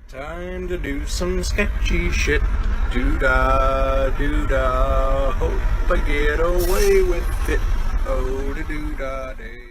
Time to do some sketchy shit. Doo-dah, doo-dah. Hope I get away with it. Oh, da doo-dah day.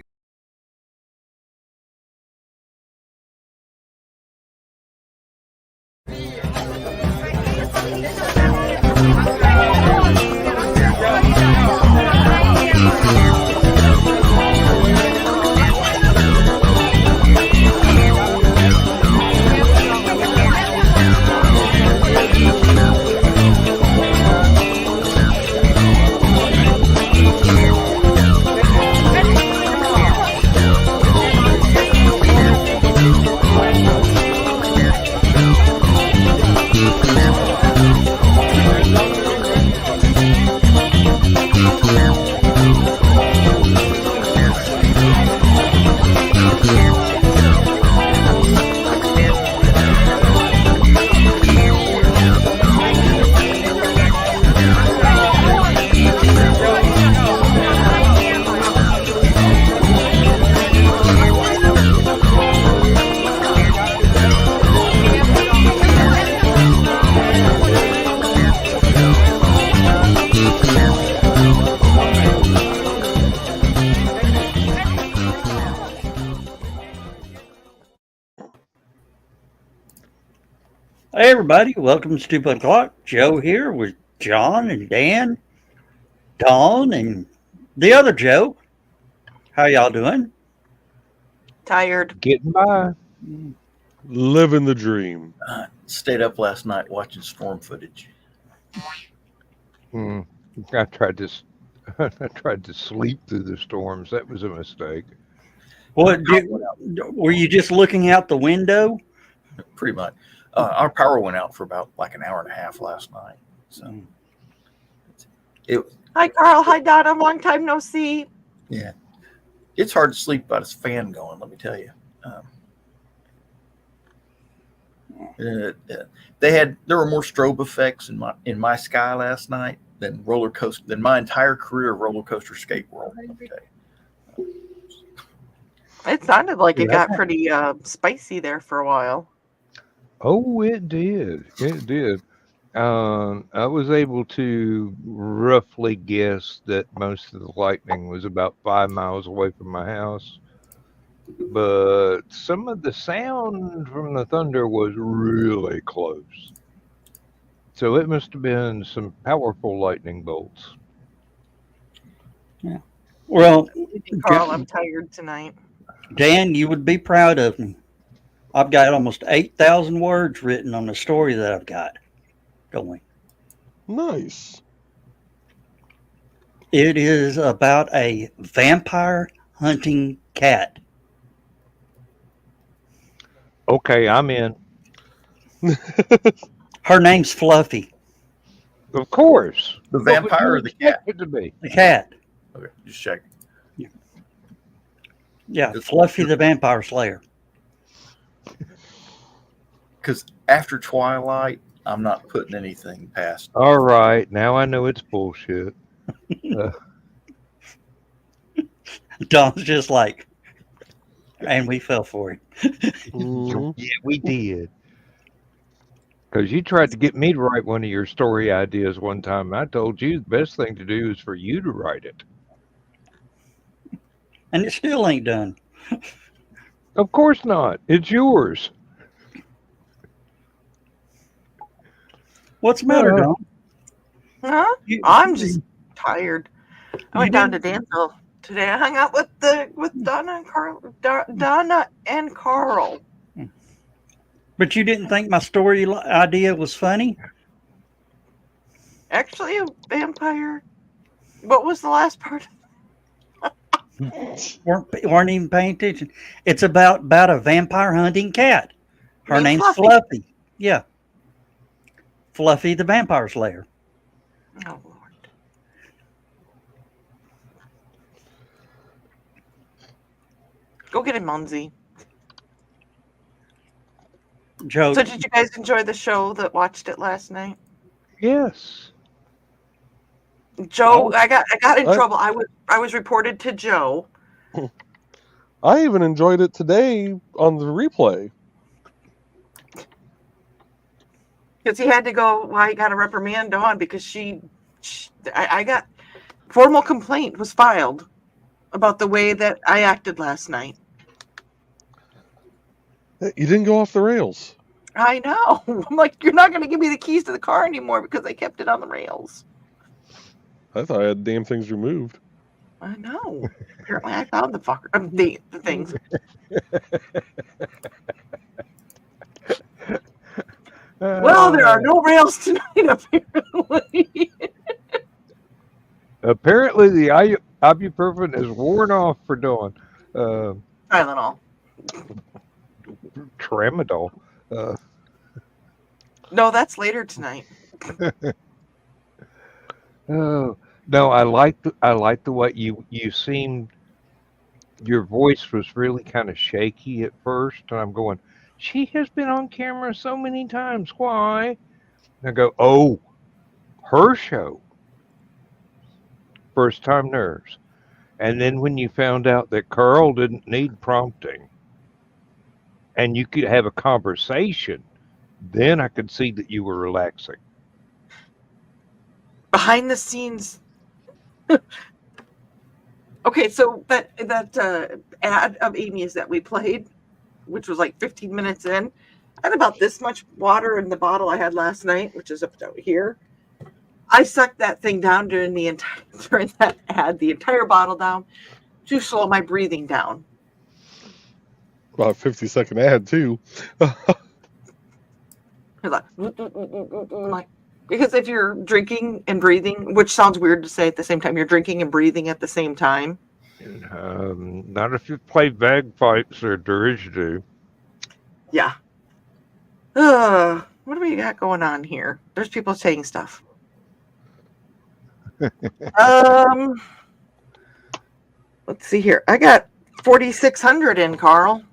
Hey everybody, welcome to Stupid Clock. Joe here with John and Dan, Dawn, and the other Joe. How y'all doing? Tired. Getting by. Living the dream. Stayed up last night watching storm footage. I tried to I tried to sleep through the storms. That was a mistake. Were you just looking out the window? Pretty much. Our power went out for about like an hour and a half last night. So Hi, Carl. Hi, Donna. Long time no see. Yeah, it's hard to sleep without a fan going. Let me tell you. There were more strobe effects in my sky last night than my entire career of roller coaster skate world. Let me tell you. It sounded like it got pretty spicy there for a while. Oh, it did. It did. I was able to roughly guess that most of the lightning was about 5 miles away from my house. But some of the sound from the thunder was really close. So it must have been some powerful lightning bolts. Yeah. Well, Carl, I'm tired tonight. Dan, you would be proud of me. I've got almost 8,000 words written on the story that I've got going. Nice. It is about a vampire hunting cat. Okay, I'm in. Her name's Fluffy. Of course. The vampire or the cat? It to be. The cat. Okay, just checking. Yeah, Fluffy the Vampire Slayer. Because after Twilight, I'm not putting anything past. All right, now I know it's bullshit. Don's just like, and we fell for it. Yeah, we did. Because you tried to get me to write one of your story ideas one time. I told you the best thing to do is for you to write it. And it still ain't done. Of course not. It's yours. What's the matter, Don? Huh? I'm just tired. I went down to Danville today. I hung out with Donna and Carl. Donna and Carl. But you didn't think my story idea was funny? Actually, a vampire. What was the last part? weren't even paying attention. It's about a vampire hunting cat. Her name's Fluffy. Yeah. Fluffy the Vampire Slayer. Oh, Lord. Go get him, Munzie. Joe. So did you guys enjoy the show that watched it last night? Yes. Joe, I got in trouble. I was reported to Joe. I even enjoyed it today on the replay. Because he had to go. Well, he got a reprimand on because I got formal complaint was filed about the way that I acted last night. You didn't go off the rails. I know. I'm like, you're not going to give me the keys to the car anymore because I kept it on the rails. I thought I had damn things removed. I know. Apparently, I found the fucker. The things. Well, there are no rails tonight, apparently. Apparently, the ibuprofen is worn off for Dawn. Tylenol. Tramadol. No, that's later tonight. Oh no, I like the way you seemed. Your voice was really kind of shaky at first, and I'm going. She has been on camera so many times. Why? And I go, oh, her show. First time nerves. And then when you found out that Carl didn't need prompting, and you could have a conversation, then I could see that you were relaxing. Behind the scenes. Okay, so that ad of Amy's that we played, which was like 15 minutes in, I had about this much water in the bottle I had last night, which is up here. I sucked that thing down during that ad, the entire bottle down, to slow my breathing down. About a 50-second ad, too. Like, because if you're drinking and breathing, which sounds weird to say at the same time, you're drinking and breathing at the same time. Not if you play bagpipes or didgeridoo. Yeah. What do we got going on here? There's people saying stuff. Let's see here. I got 4,600 in, Carl.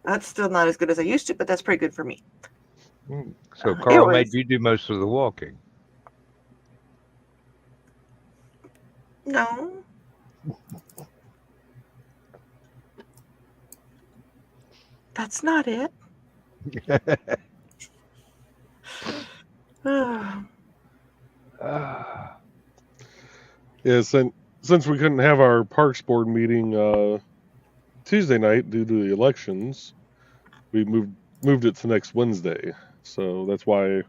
That's still not as good as I used to, but that's pretty good for me. So Carl made you do most of the walking. No. That's not it. Yeah, since we couldn't have our Parks Board meeting Tuesday night due to the elections, we moved it to next Wednesday. So that's why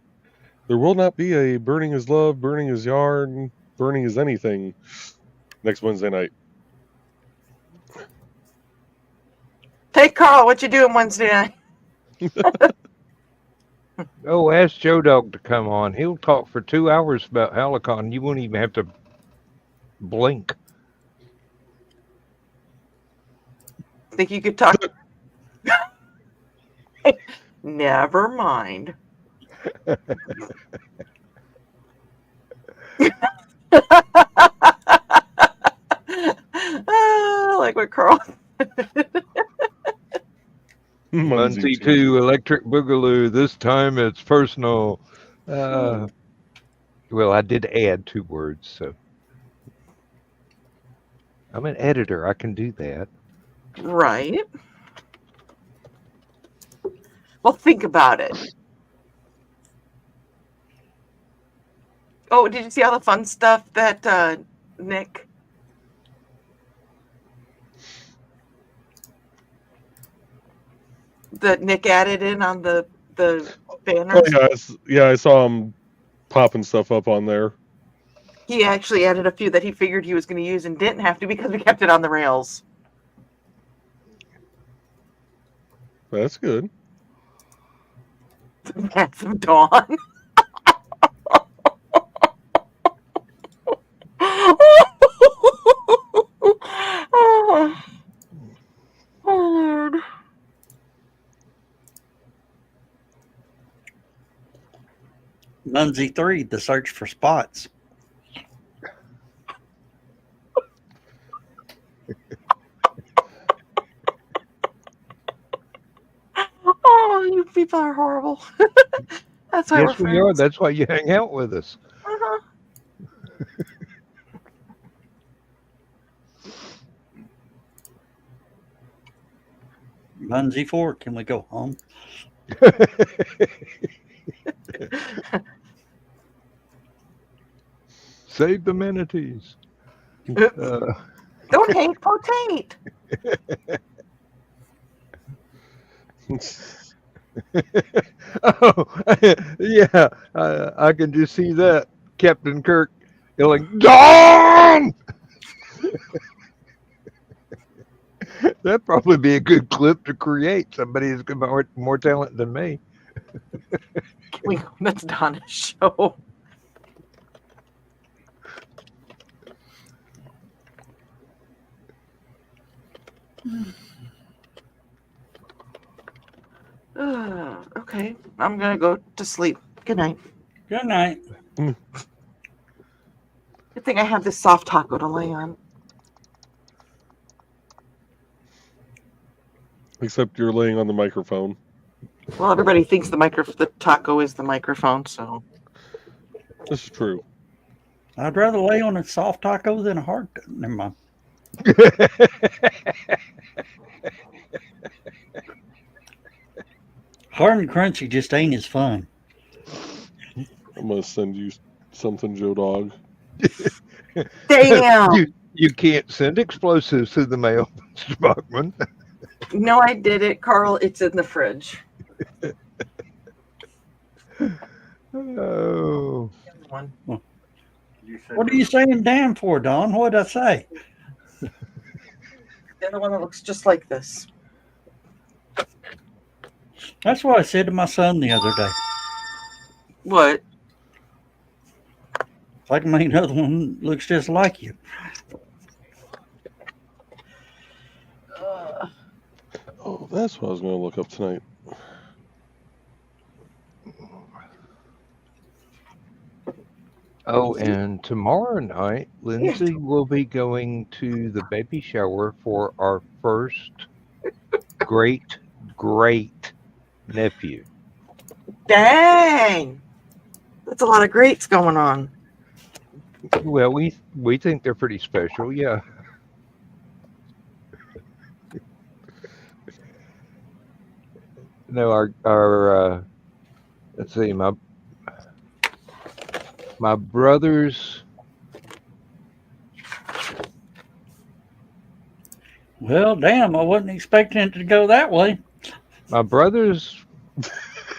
there will not be a Burning is Love, Burning is Yarn, Burning is Anything next Wednesday night. Hey, Carl, what you doing Wednesday night? Oh, ask Joe Dog to come on. He'll talk for 2 hours about HallowCon. You won't even have to blink. Think you could talk? Never mind. Like what Carl. Muncie 2 Electric Boogaloo. This time it's personal. Well, I did add 2 words, so I'm an editor. I can do that. Right. Well, think about it. Oh, did you see all the fun stuff that Nick? That Nick added in on the banners? Oh, yeah, I saw him popping stuff up on there. He actually added a few that he figured he was going to use and didn't have to because we kept it on the rails. That's good. That's some Dawn. Oh, Lord. Muncie 3, the search for spots. Oh, you people are horrible. That's why yes, we are. That's why you hang out with us. Uh-huh. Muncie 4, can we go home? Save the manatees. Don't hate potate. Oh, yeah. I can just see that. Captain Kirk yelling, Dawn! That'd probably be a good clip to create. Somebody who's got more talent than me. That's Donna's show. Okay, I'm gonna go to sleep. Good night. Good night. Good thing I have this soft taco to lay on. Except you're laying on the microphone. Well, everybody thinks the taco is the microphone, so. This is true. I'd rather lay on a soft taco than a hard. Never mind. Hard and crunchy just ain't as fun. I'm gonna send you something, Joe Dog. Damn! You can't send explosives through the mail, Mr. Bachman. No, I did it, Carl. It's in the fridge. Oh. One. What are you saying damn for, Don? What did I say? The other one that looks just like this. That's what I said to my son the other day. What? If I can make another one looks just like you. Oh, that's what I was gonna look up tonight. Oh, and tomorrow night, Lindsay will be going to the baby shower for our first great nephew. Dang! That's a lot of greats going on. Well, we think they're pretty special, yeah. No, our let's see, my brother's. Well, damn, I wasn't expecting it to go that way. My brother's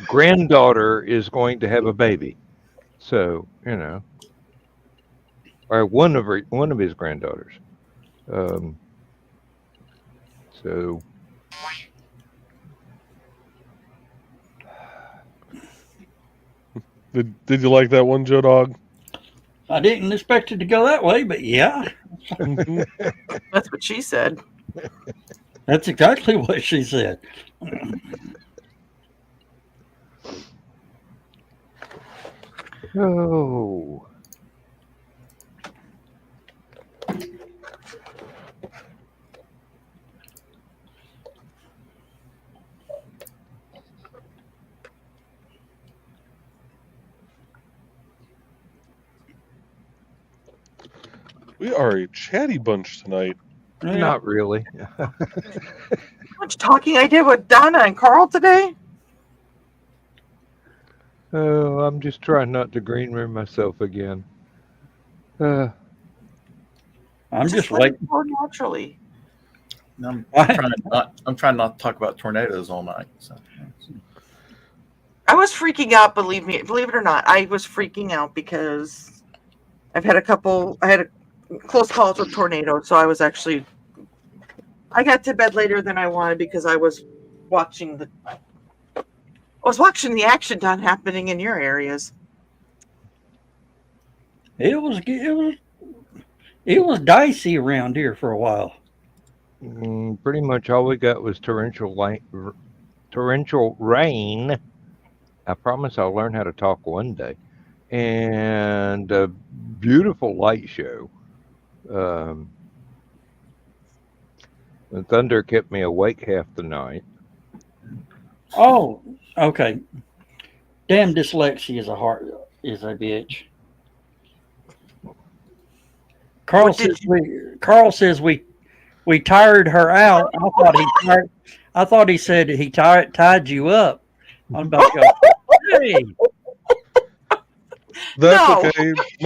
granddaughter is going to have a baby, so or one of his granddaughters. So. Did you like that one, Joe Dog? I didn't expect it to go that way, but yeah. That's what she said. That's exactly what she said. Oh. We are a chatty bunch tonight. Yeah. Not really. How much talking I did with Donna and Carl today? Oh, I'm just trying not to green room myself again. I'm just let it waiting. go naturally. I'm trying not to talk about tornadoes all night. So. I was freaking out, believe it or not. I was freaking out because I had a close calls with tornadoes, so I got to bed later than I wanted because I was watching the action done happening in your areas. It was dicey around here for a while. Pretty much all we got was torrential rain. I promise I'll learn how to talk one day. And a beautiful light show. The thunder kept me awake half the night. Oh, okay. Damn, dyslexia is a bitch. Carl says we tired her out. I thought he said he tied you up, I'm about to go, hey, That's No.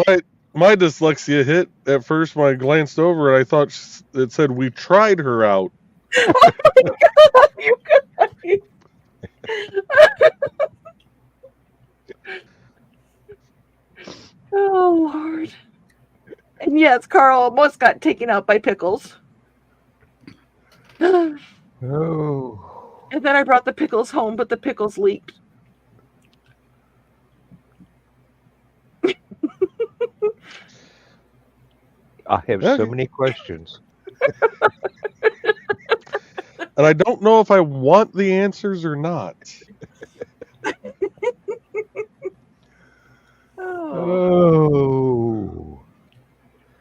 okay. My dyslexia hit at first when I glanced over and I thought it said we tried her out. You guys. Oh Lord. And yes, Carl almost got taken out by pickles. And Oh, then I brought the pickles home, but the pickles leaked. I have so Okay. many questions. And I don't know if I want the answers or not. Oh.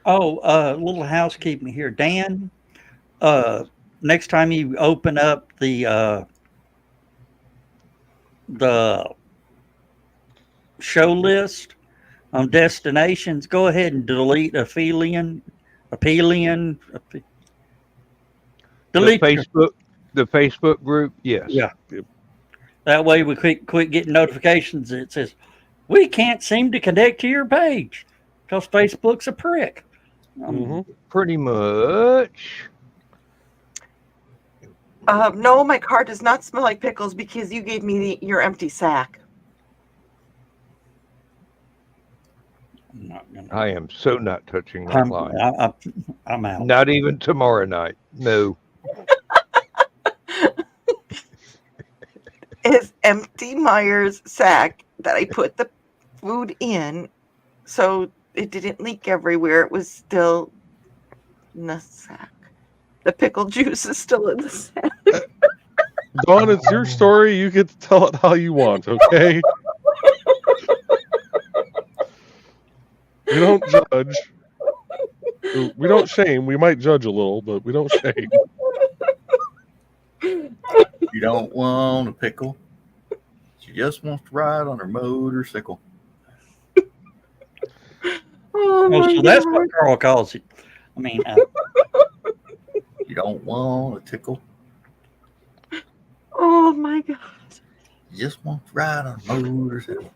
Oh, little housekeeping here. Dan, next time you open up the show list on destinations, go ahead and delete Aphelion. the Delete the Facebook group. Yes. yeah. Yep. That way we quit getting notifications that says we can't seem to connect to your page because Facebook's a prick. hmm Pretty much. No, my car does not smell like pickles because you gave me your empty sack. I'm not gonna. I am so not touching that line. I'm out. Not even tomorrow night. No. It's empty Myers sack that I put the food in so it didn't leak everywhere. It was still in the sack. The pickle juice is still in the sack. Dawn, it's your story. You get to tell it how you want, okay? We don't judge. We don't shame. We might judge a little, but we don't shame. You don't want a pickle. She just wants to ride on her motorcycle. Oh, Oh, my so that's God. what Carl calls it. I mean, You don't want a tickle. Oh my God. You just want to ride on a motorcycle.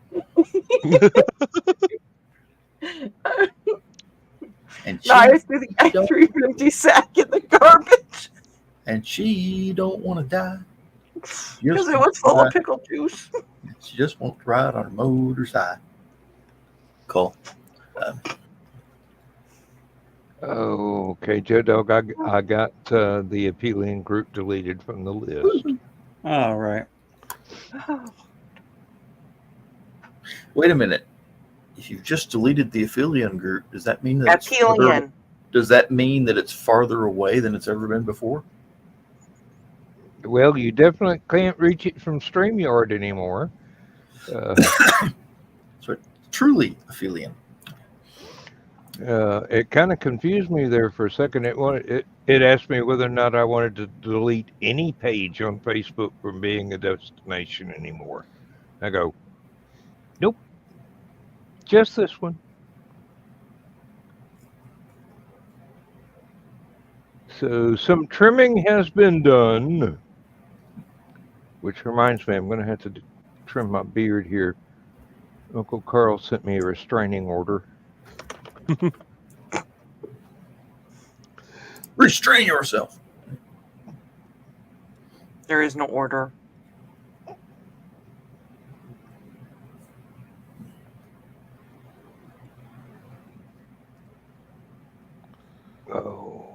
And she, No, I threw your empty sack in the garbage and she don't want to die. because it was full of pickle juice. She just wants to ride on a motorcycle. Cool. Oh, okay, Joe Dog. I got the Aphelion group deleted from the list. all right. Wait a minute. If you've just deleted the Aphelion group, does that mean that Aphelion. does that mean that it's farther away than it's ever been before? Well, you definitely can't reach it from StreamYard anymore. So it's truly Aphelion. It kind of confused me there for a second. It asked me whether or not I wanted to delete any page on Facebook from being a destination anymore. I go, nope, just this one. So some trimming has been done, which reminds me, I'm going to have to trim my beard here. Uncle Carl sent me a restraining order. Restrain yourself. There is no order. Oh.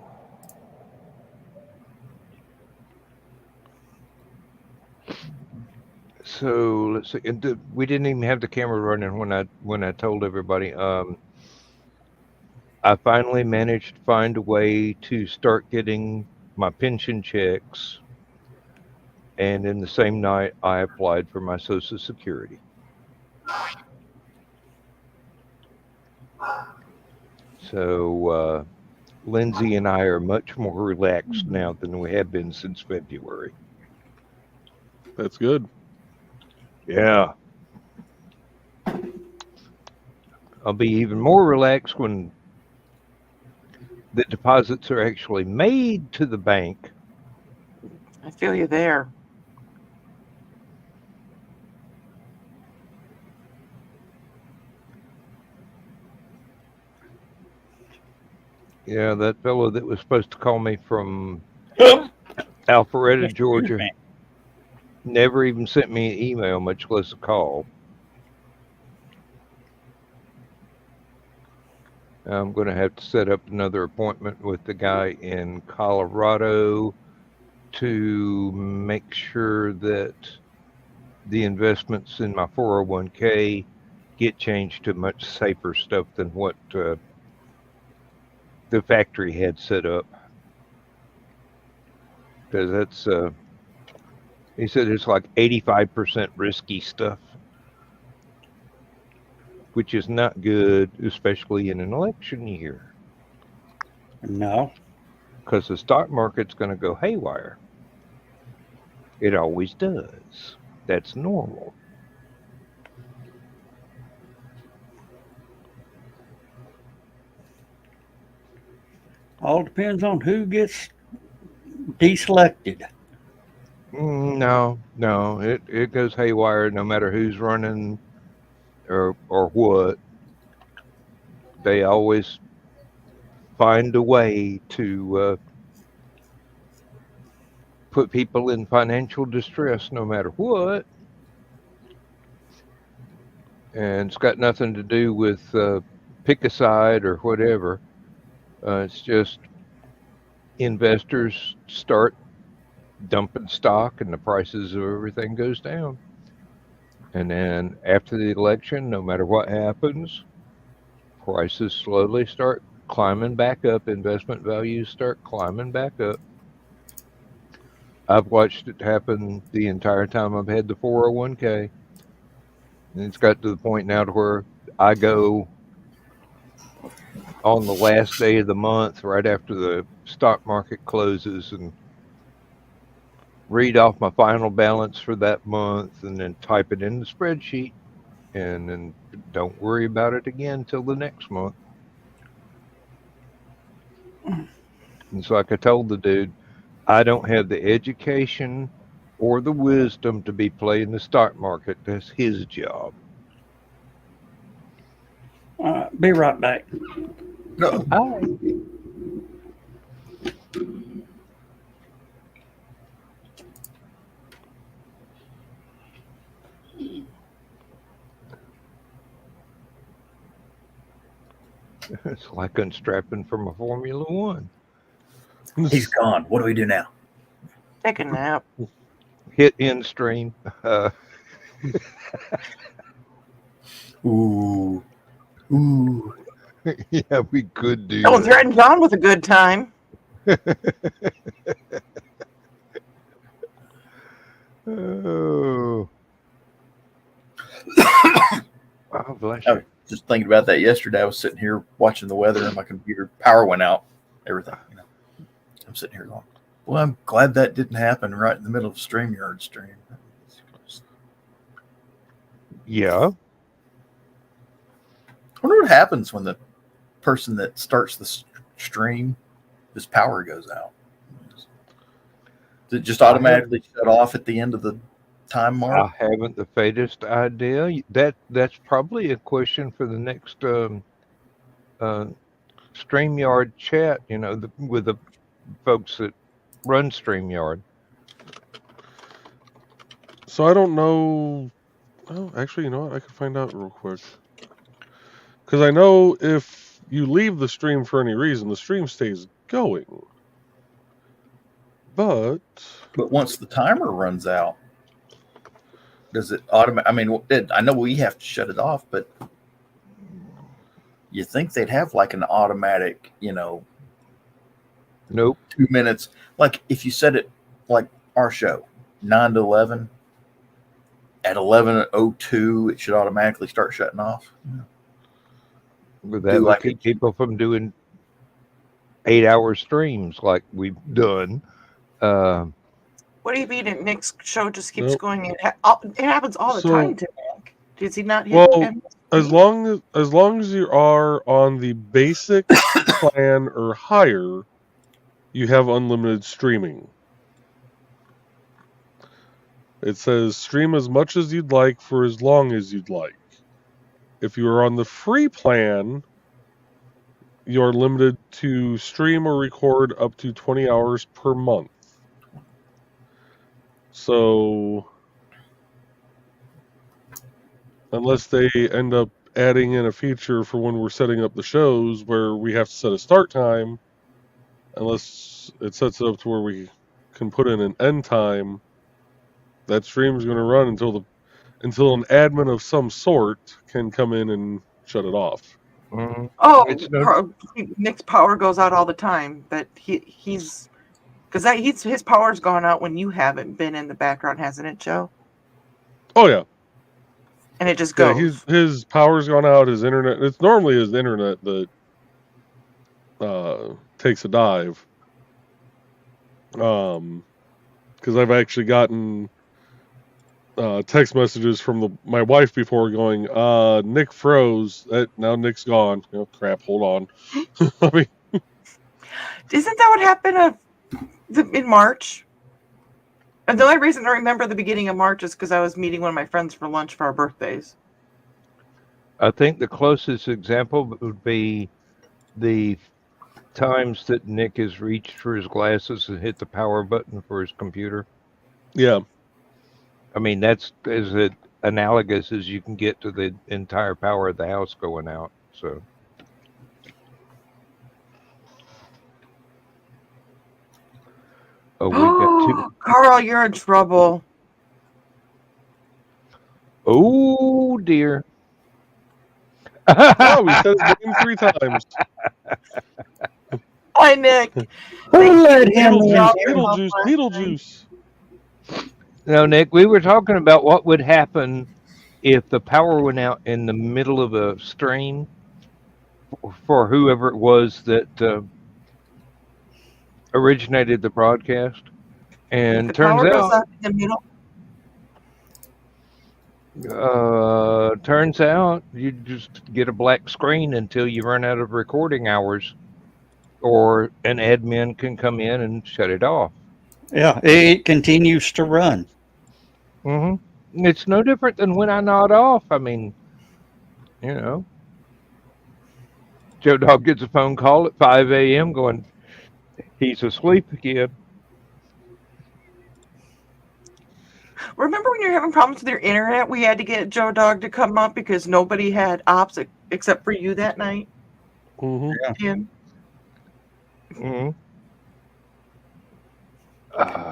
So let's see. And we didn't even have the camera running when I told everybody. I finally managed to find a way to start getting my pension checks, and in the same night, I applied for my Social Security. So Lindsay and I are much more relaxed now than we have been since February. That's good. Yeah. I'll be even more relaxed when the deposits are actually made to the bank. I feel you there. Yeah, that fellow that was supposed to call me from Alpharetta, Excuse Georgia, me. never even sent me an email, much less a call. I'm going to have to set up another appointment with the guy in Colorado to make sure that the investments in my 401k get changed to much safer stuff than what the factory had set up. Because that's, he said it's like 85% risky stuff, which is not good, especially in an election year, No. because the stock market's going to go haywire. It always does. That's normal. All depends on who gets deselected. No, it goes haywire no matter who's running or what. They always find a way to put people in financial distress no matter what. And it's got nothing to do with pick a side or whatever. It's just investors start dumping stock and the prices of everything goes down. And then after the election, no matter what happens, prices slowly start climbing back up. Investment values start climbing back up. I've watched it happen the entire time I've had the 401k. And it's got to the point now to where I go on the last day of the month, right after the stock market closes, and read off my final balance for that month and then type it in the spreadsheet and then don't worry about it again until the next month. And so, like I told the dude, I don't have the education or the wisdom to be playing the stock market. That's his job. Be right back. No. Hi. It's like unstrapping from a Formula One. He's gone. What do we do now? Take a nap. Hit end stream. Ooh. Ooh. Yeah, we could do Don't that. threaten John with a good time. Oh. Oh, bless I you. was just thinking about that yesterday. I was sitting here watching the weather and my computer power went out. Everything. I'm sitting here going, well, I'm glad that didn't happen right in the middle of StreamYard stream. Yeah. I wonder what happens when the person that starts the stream, his power goes out. Does it just automatically shut off at the end of the time I mark? haven't the faintest idea. That's probably a question for the next StreamYard chat, with the folks that run StreamYard. So I don't know. Oh, actually, you know what? I could find out real quick. Because I know if you leave the stream for any reason, the stream stays going. But once the timer runs out, does it automatic? I mean, I know we have to shut it off, but you think they'd have like an automatic, Nope. 2 minutes. Like if you set it like our show, 9 to 11, at 11:02, it should automatically start shutting off. But that would keep people from doing 8-hour streams like we've done. What do you mean? Nick's show just keeps Nope. going. It happens all the So- time to Nick. Does he not hit Well, end? as long as you are on the basic plan or higher, you have unlimited streaming. It says stream as much as you'd like for as long as you'd like. If you are on the free plan, you're limited to stream or record up to 20 hours per month. So, unless they end up adding in a feature for when we're setting up the shows where we have to set a start time, unless it sets it up to where we can put in an end time, that stream is going to run until an admin of some sort can come in and shut it off. Mhm. Oh, It's no- Nick's power goes out all the time, but he's because his power's gone out when you haven't been in the background, hasn't it, Joe? Oh yeah, And it just yeah. goes. His power's gone out. His internet. It's normally his internet that takes a dive. Because I've actually gotten text messages from my wife before going, Nick froze. Now Nick's gone. Oh, crap, hold on. I mean, Isn't that what happened in March? And the only reason I remember the beginning of March is because I was meeting one of my friends for lunch for our birthdays. I think the closest example would be the times that Nick has reached for his glasses and hit the power button for his computer. yeah. I mean, that's as analogous as you can get to the entire power of the house going out. So, oh, we've got two. Carl, you're in trouble. Oh dear. Oh, we said his name 3 times. Hi, Nick. Who let him in here? Beetlejuice. No, Nick, we were talking about what would happen if the power went out in the middle of a stream for whoever it was that originated the broadcast. And The turns power goes out, out in the middle. you just get a black screen until you run out of recording hours, or an admin can come in and shut it off. Yeah, it continues to run. Mm-hmm. It's no different than when I nod off. I mean, you know, Joe Dog gets a phone call at 5 a.m. going, he's asleep again. Remember when you were having problems with your internet? We had to get Joe Dog to come up because nobody had ops except for you that night. Mm-hmm. Tim. Mm-hmm.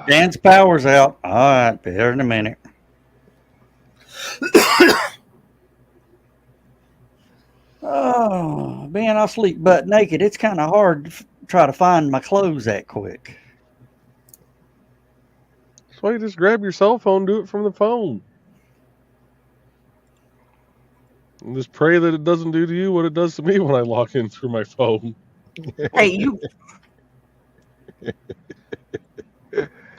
Dan's power's out. All right, better in a minute. Oh, being I sleep butt naked, it's kind of hard to try to find my clothes that quick. That's why you just grab your cell phone, do it from the phone. And just pray that it doesn't do to you what it does to me when I log in through my phone. Hey, you.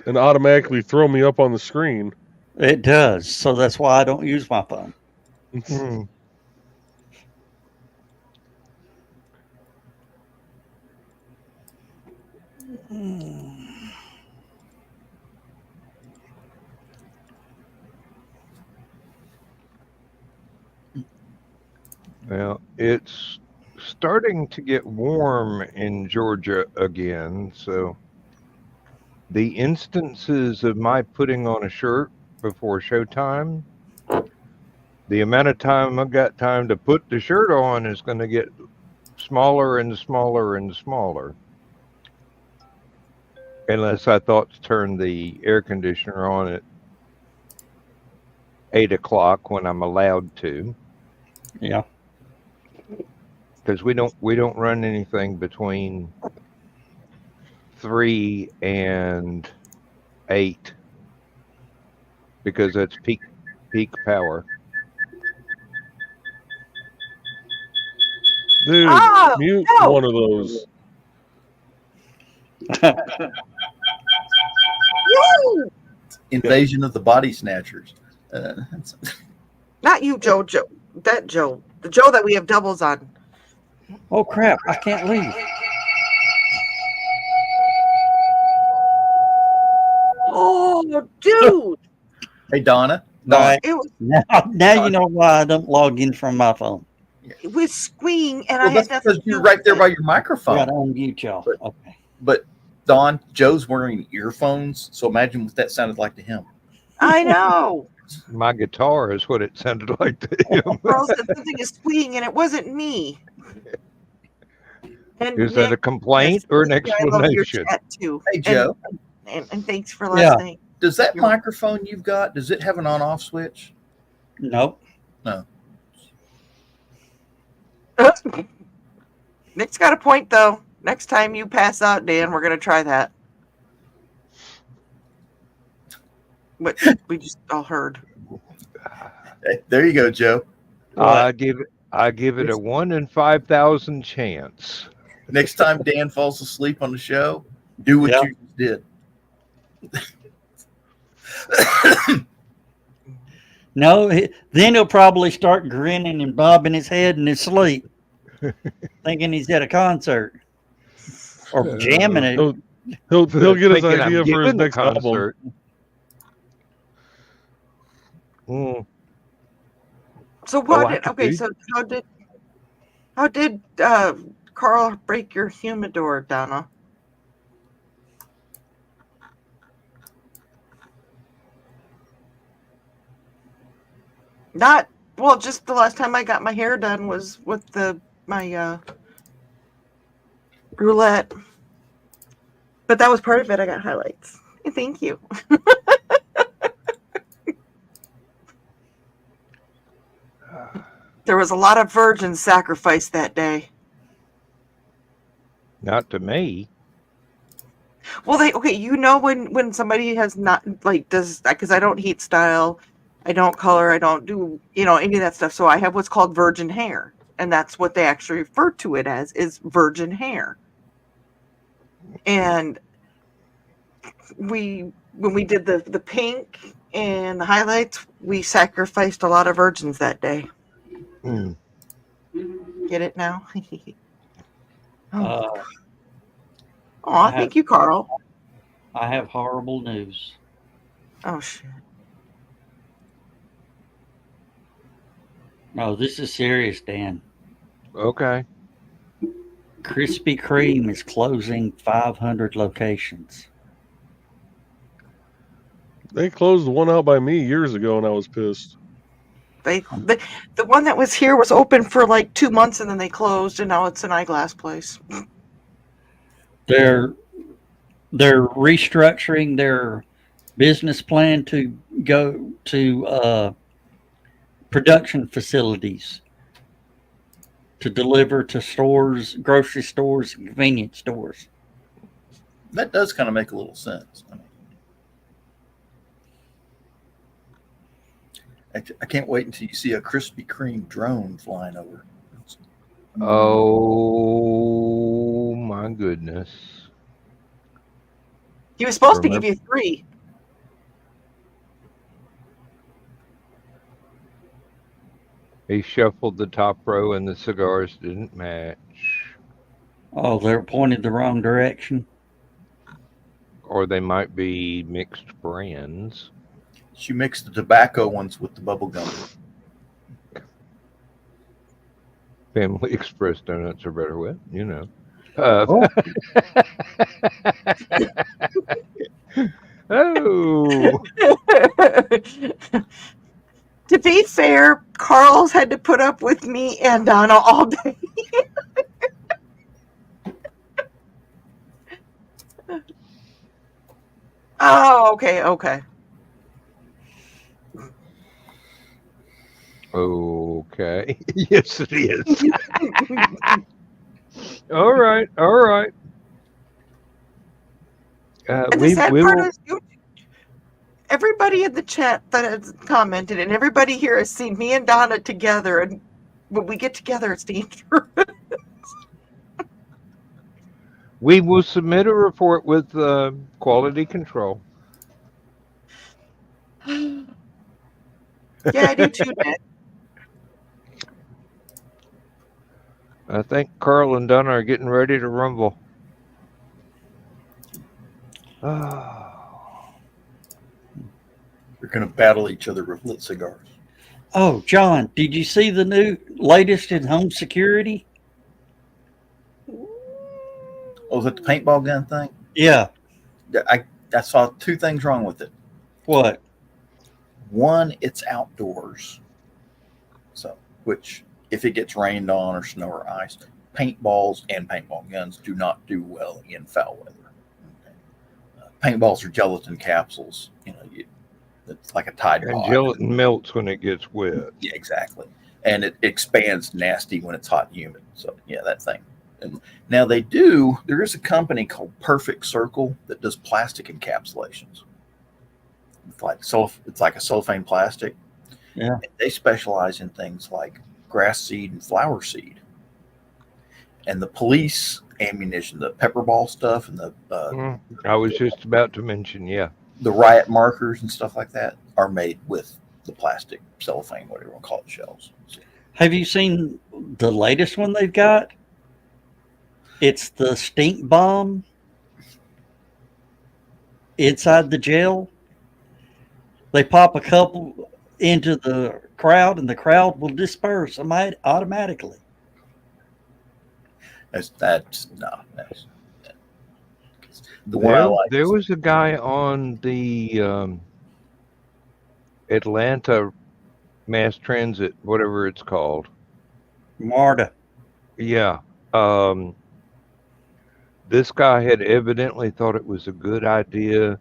And automatically throw me up on the screen. It does, so that's why I don't use my phone. Mm. Well, it's starting to get warm in Georgia again, so the instances of my putting on a shirt before showtime, the amount of time I've got time to put the shirt on is going to get smaller and smaller and smaller. Unless I thought to turn the air conditioner on at 8 o'clock when I'm allowed to. Yeah. Because we don't run anything between 3 and 8 because that's peak power. Dude, Oh, mute no. one of those. Woo! Invasion of the Body Snatchers. Not you, Joe. That Joe. The Joe that we have doubles on. Oh crap! I can't leave. Oh, dude. Hey, Donna. All right. It was, Now you know why I don't log in from my phone. It was squeeing, and Well, I had that's nothing because to you're do right with there it. by your microphone. Got to unmute y'all. Okay. But Don, Joe's wearing earphones, so imagine what that sounded like to him. I know. My guitar is what it sounded like to him. Carl said something is squeeing, and it wasn't me. And Is that a Nick, complaint or an thank you. I love your explanation? chat too. Hey, Joe, And thanks for Yeah. listening. does that You're- microphone you've got, does it have an on-off switch? Nope. No. Nick's got a point, though. Next time you pass out, Dan, we're going to try that. What we just all heard. Hey, there you go, Joe. I give it a 1 in 5,000 chance. Next time Dan falls asleep on the show, do what Yeah. you just did. No, then he'll probably start grinning and bobbing his head in his sleep, thinking he's at a concert or jamming it. He'll get his Thinking I'm idea for his giving the next album. concert. Mm. So what Oh, I did could okay? do- So how did Carl break your humidor, Donna? Not well. Just the last time I got my hair done was with my roulette, but that was part of it. I got highlights. Thank you. There was a lot of virgins sacrificed that day. Not to me. Well, when somebody has not does because I don't heat style, I don't color, I don't do any of that stuff. So I have what's called virgin hair, and that's what they actually refer to it as is virgin hair. And when we did the pink and the highlights, we sacrificed a lot of virgins that day. Mm. Get it now? Uh, Aw, thank you, Carl. I have horrible news. Oh shit. No, this is serious, Dan. Okay. Krispy Kreme is closing 500 locations. They closed one out by me years ago, and I was pissed. The one that was here was open for like 2 months and then they closed, and now it's an eyeglass place. They're restructuring their business plan to go to production facilities to deliver to stores, grocery stores, and convenience stores. That does kind of make a little sense. I can't wait until you see a Krispy Kreme drone flying over. Oh my goodness. He was supposed to give you 3. He shuffled the top row and the cigars didn't match. Oh, they're pointed the wrong direction. Or they might be mixed brands. She mixed the tobacco ones with the bubble gum. Family Express donuts are better with, Oh. To be fair, Carl's had to put up with me and Donna all day. Oh, okay. Okay. Yes, it is. All right. And the sad part is, everybody in the chat that has commented, and everybody here has seen me and Donna together, and when we get together, it's dangerous. We will submit a report with quality control. Yeah, I do too, Nick. I think Carl and Donna are getting ready to rumble. They're going to battle each other with lit cigars. Oh, John, did you see the new latest in home security? Oh, is it the paintball gun thing? Yeah. I saw two things wrong with it. What? One, it's outdoors. So, which if it gets rained on or snow or ice, paintballs and paintball guns do not do well in foul weather. Paintballs are gelatin capsules. It's like a Tide And Pod. gelatin melts when it gets wet. Yeah, exactly. And it expands nasty when it's hot and humid. So yeah, that thing. And now there is a company called Perfect Circle that does plastic encapsulations. It's like a cellophane plastic. Yeah. And they specialize in things like grass seed and flower seed. And the police ammunition, the pepper ball stuff, and I was just about to mention, yeah. the riot markers and stuff like that are made with the plastic cellophane, whatever you want to call it, shells. So, Have you seen the latest one they've got? It's the stink bomb inside the jail. They pop a couple into the crowd, and the crowd will disperse automatically. that's the one I like. There was a guy on the Atlanta mass transit, whatever it's called. MARTA. Yeah. This guy had evidently thought it was a good idea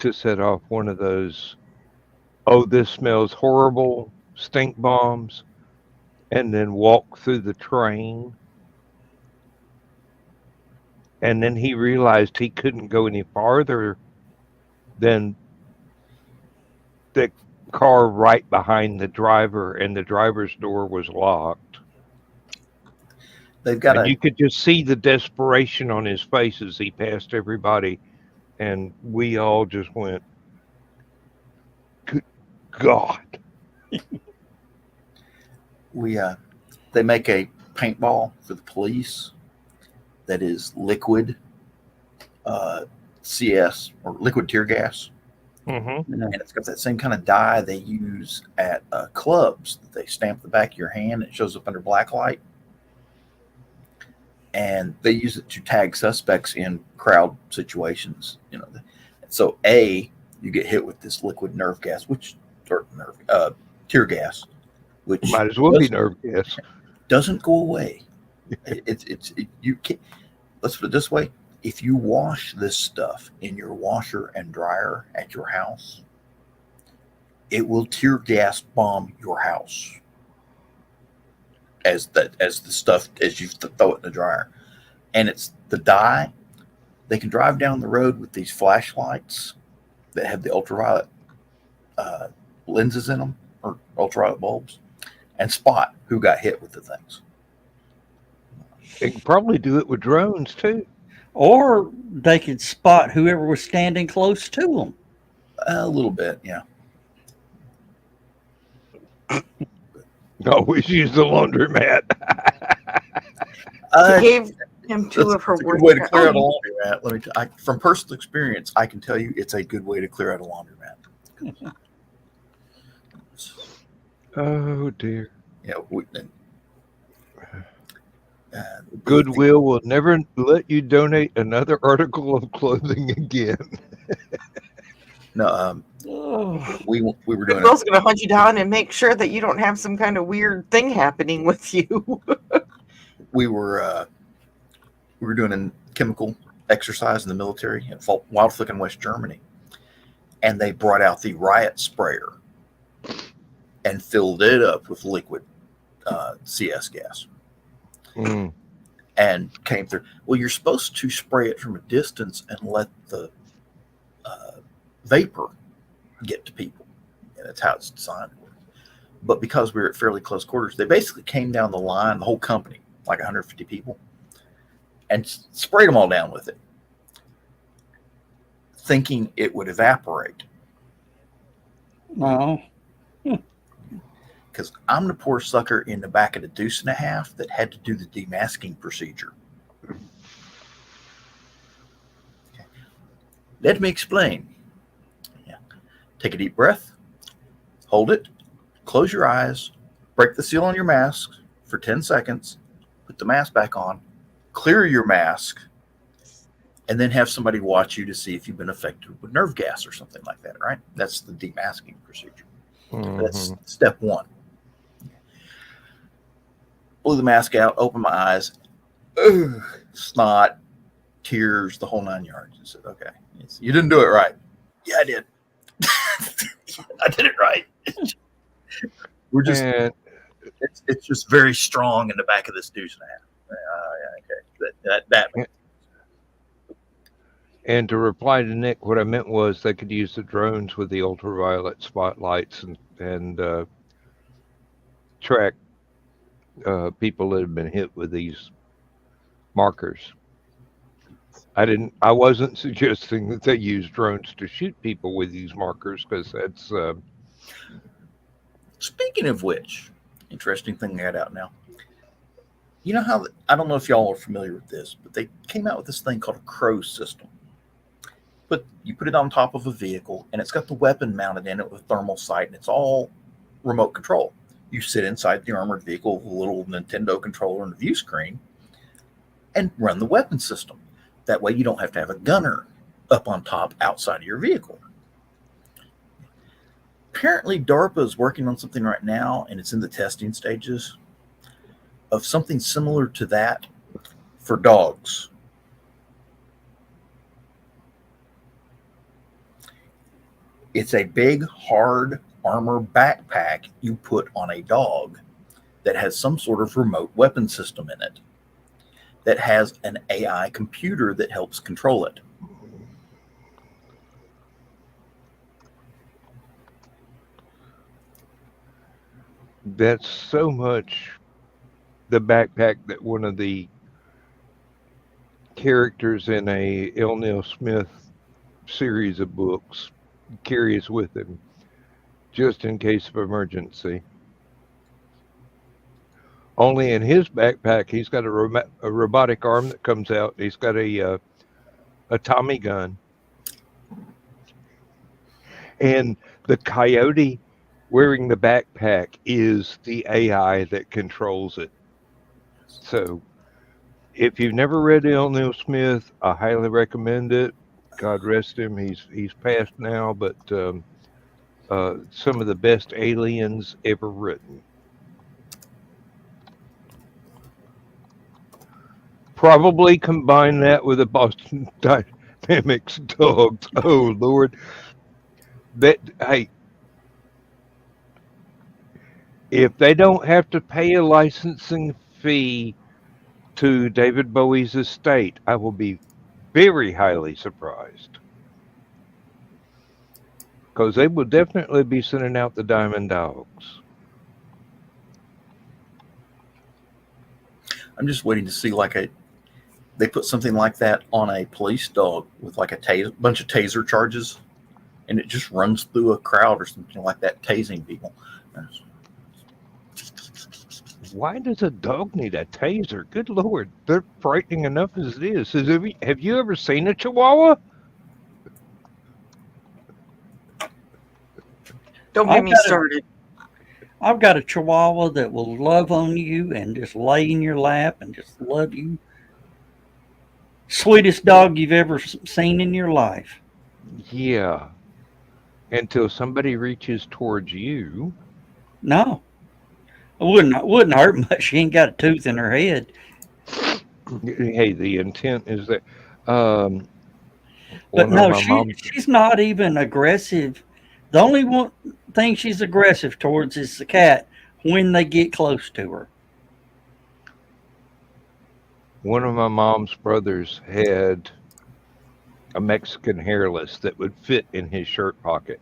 to set off one of those, oh, this smells horrible, stink bombs, and then walk through the train. And then he realized he couldn't go any farther than the car right behind the driver, and the driver's door was locked. They've got And you could just see the desperation on his face as he passed everybody, and we all just went, "Good God!" they make a paintball for the police that is liquid CS or liquid tear gas. Mm-hmm. And it's got that same kind of dye they use at clubs that they stamp the back of your hand. It shows up under black light. And they use it to tag suspects in crowd situations. So you get hit with this liquid tear gas, which Might as well be nerve gas. doesn't go away. You can't. Let's put it this way: if you wash this stuff in your washer and dryer at your house, it will tear gas bomb your house as you throw it in the dryer. And it's the dye. They can drive down the road with these flashlights that have the ultraviolet lenses in them, or ultraviolet bulbs, and spot who got hit with the things. They can probably do it with drones too. Or they could spot whoever was standing close to them. A little bit, yeah. Always use the laundromat. She gave him two of her It's a good worst. way to clear out a laundromat. From personal experience, I can tell you it's a good way to clear out a laundromat. Oh dear. Goodwill. Goodwill will never let you donate another article of clothing again. No, we were doing Bill's going to hunt you down and make sure that you don't have some kind of weird thing happening with you. we were doing a chemical exercise in the military at Wildfleck in West Germany, and they brought out the riot sprayer and filled it up with liquid CS gas. And came through. Well, you're supposed to spray it from a distance and let the vapor get to people. And that's how it's designed. But because we were at fairly close quarters, they basically came down the line, the whole company, like 150 people, and sprayed them all down with it, thinking it would evaporate. No. Because I'm the poor sucker in the back of the deuce and a half that had to do the demasking procedure. Okay. Let me explain. Yeah. Take a deep breath, hold it, close your eyes, break the seal on your mask for 10 seconds, put the mask back on, clear your mask, and then have somebody watch you to see if you've been affected with nerve gas or something like that, right? That's the demasking procedure. That's step one. Blew the mask out, opened my eyes, snot, tears, the whole 9 yards. I said, okay, you didn't do it right. Yeah, I did. I did it right. We're just, it's just very strong in the back of this deuce and a half. Okay. That And to reply to Nick, what I meant was they could use the drones with the ultraviolet spotlights and track people that have been hit with these markers. I wasn't suggesting that they use drones to shoot people with these markers, because that's. Speaking of which, interesting thing I got out now. You know how, I don't know if y'all are familiar with this, but they came out with this thing called a CROW system. But you put it on top of a vehicle, and it's got the weapon mounted in it with thermal sight, and it's all remote control. You sit inside the armored vehicle with a little Nintendo controller and a view screen and run the weapon system. That way you don't have to have a gunner up on top outside of your vehicle. Apparently DARPA is working on something right now, and it's in the testing stages, of something similar to that for dogs. It's a big, hard armor backpack you put on a dog that has some sort of remote weapon system in it, that has an AI computer that helps control it. That's so much the backpack that one of the characters in a L. Neil Smith series of books carries with him, just in case of emergency. Only in his backpack, he's got a robotic arm that comes out. He's got a Tommy gun. And the coyote wearing the backpack is the AI that controls it. So if you've never read L. Neil Smith, I highly recommend it. God rest him. He's passed now, but some of the best aliens ever written. Probably combine that with a Boston Dynamics dogs. Oh Lord. Hey, if they don't have to pay a licensing fee to David Bowie's estate, I will be very highly surprised. Because they will definitely be sending out the Diamond Dogs. I'm just waiting to see they put something like that on a police dog with like a bunch of taser charges, and it just runs through a crowd or something like that, tasing people. Why does a dog need a taser? Good Lord, they're frightening enough as it is. Have you ever seen a Chihuahua? Don't get me started. I've got a Chihuahua that will love on you and just lay in your lap and just love you. Sweetest dog you've ever seen in your life. Yeah. Until somebody reaches towards you. No. It wouldn't hurt much. She ain't got a tooth in her head. Hey, the intent is that. But no, she's not even aggressive. The only thing she's aggressive towards is the cat when they get close to her. One of my mom's brothers had a Mexican hairless that would fit in his shirt pocket.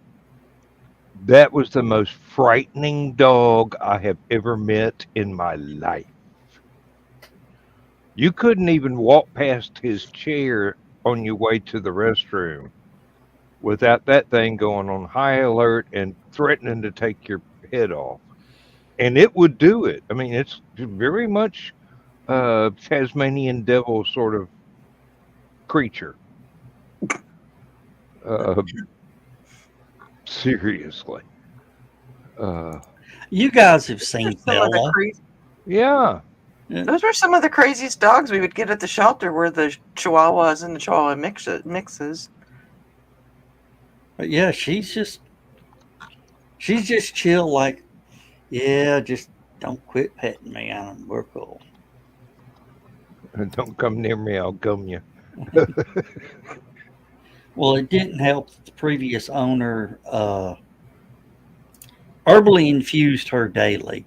That was the most frightening dog I have ever met in my life. You couldn't even walk past his chair on your way to the restroom without that thing going on high alert and threatening to take your head off. And it would do it. I mean, it's very much Tasmanian devil sort of creature. Seriously. You guys have seen Some of the Bella. crazy, Yeah. those were some of the craziest dogs we would get at the shelter, were the Chihuahuas and the Chihuahua mixes. But yeah, she's just chill. Like, yeah, just don't quit petting me. We're cool. Don't come near me, I'll gum you. Well, it didn't help that the previous owner herbally infused her daily.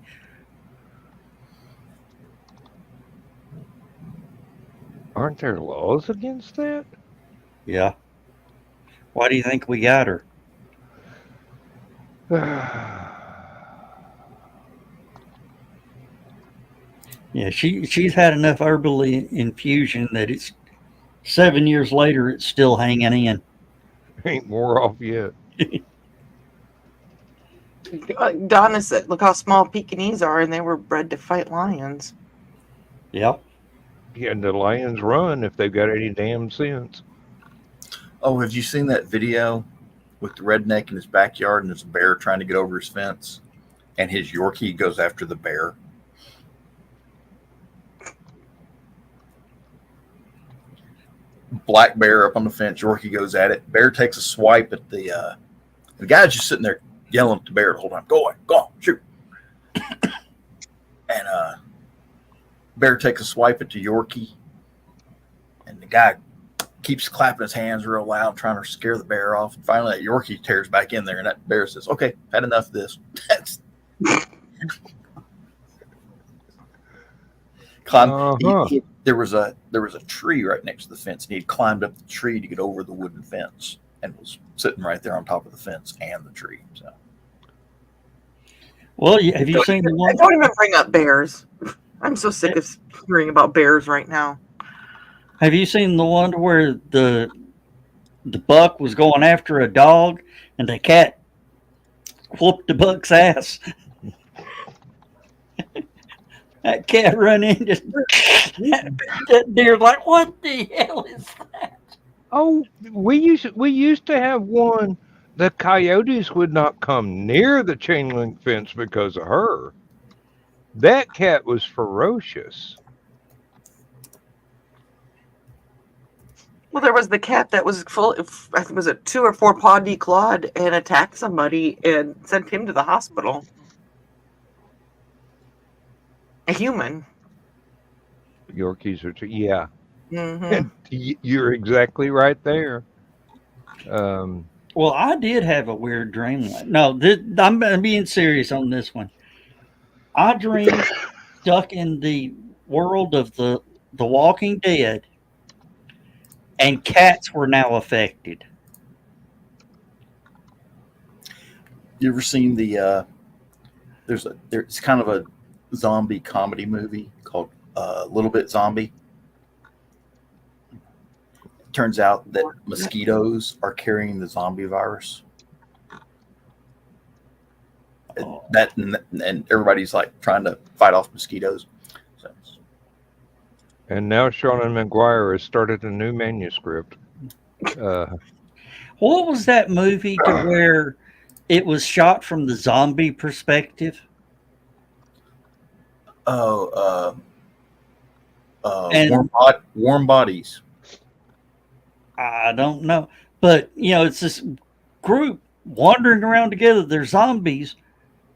Aren't there laws against that? Yeah. Why do you think we got her? Yeah, she's had enough herbal infusion that it's 7 years later it's still hanging in. Ain't more off yet. Donna said, "Look how small Pekingese are, and they were bred to fight lions." Yep. Yeah, and the lions run if they've got any damn sense. Oh, have you seen that video with the redneck in his backyard and there's a bear trying to get over his fence, and his Yorkie goes after the bear? Black bear up on the fence, Yorkie goes at it. Bear takes a swipe at the guy's just sitting there yelling at the bear the whole time. Go on, shoot. And bear takes a swipe at the Yorkie, and the guy keeps clapping his hands real loud, trying to scare the bear off. And finally, that Yorkie tears back in there, and that bear says, "Okay, had enough of this." There was a tree right next to the fence, and he had climbed up the tree to get over the wooden fence, and was sitting right there on top of the fence and the tree. So, well, have you seen the one? Don't even bring up bears. I'm so sick of hearing about bears right now. Have you seen the one where the buck was going after a dog and the cat whooped the buck's ass? That cat run in, just that deer's like, what the hell is that? Oh, we used to have one. The coyotes would not come near the chain link fence because of her. That cat was ferocious. Well, there was the cat that was full. I think was it 2 or 4 paw declawed and attacked somebody and sent him to the hospital. A human. Yorkies are, yeah. Mm-hmm. You're exactly right there. Well, I did have a weird dream. No, I'm being serious on this one. I dreamed stuck in the world of the Walking Dead, and cats were now affected. you ever seen the? There's kind of a zombie comedy movie called Little Bit Zombie. It turns out that mosquitoes are carrying the zombie virus. That and everybody's like trying to fight off mosquitoes. So, And now Sean McGuire has started a new manuscript. What was that movie to where it was shot from the zombie perspective? Warm Bodies. I don't know. But, it's this group wandering around together. They're zombies,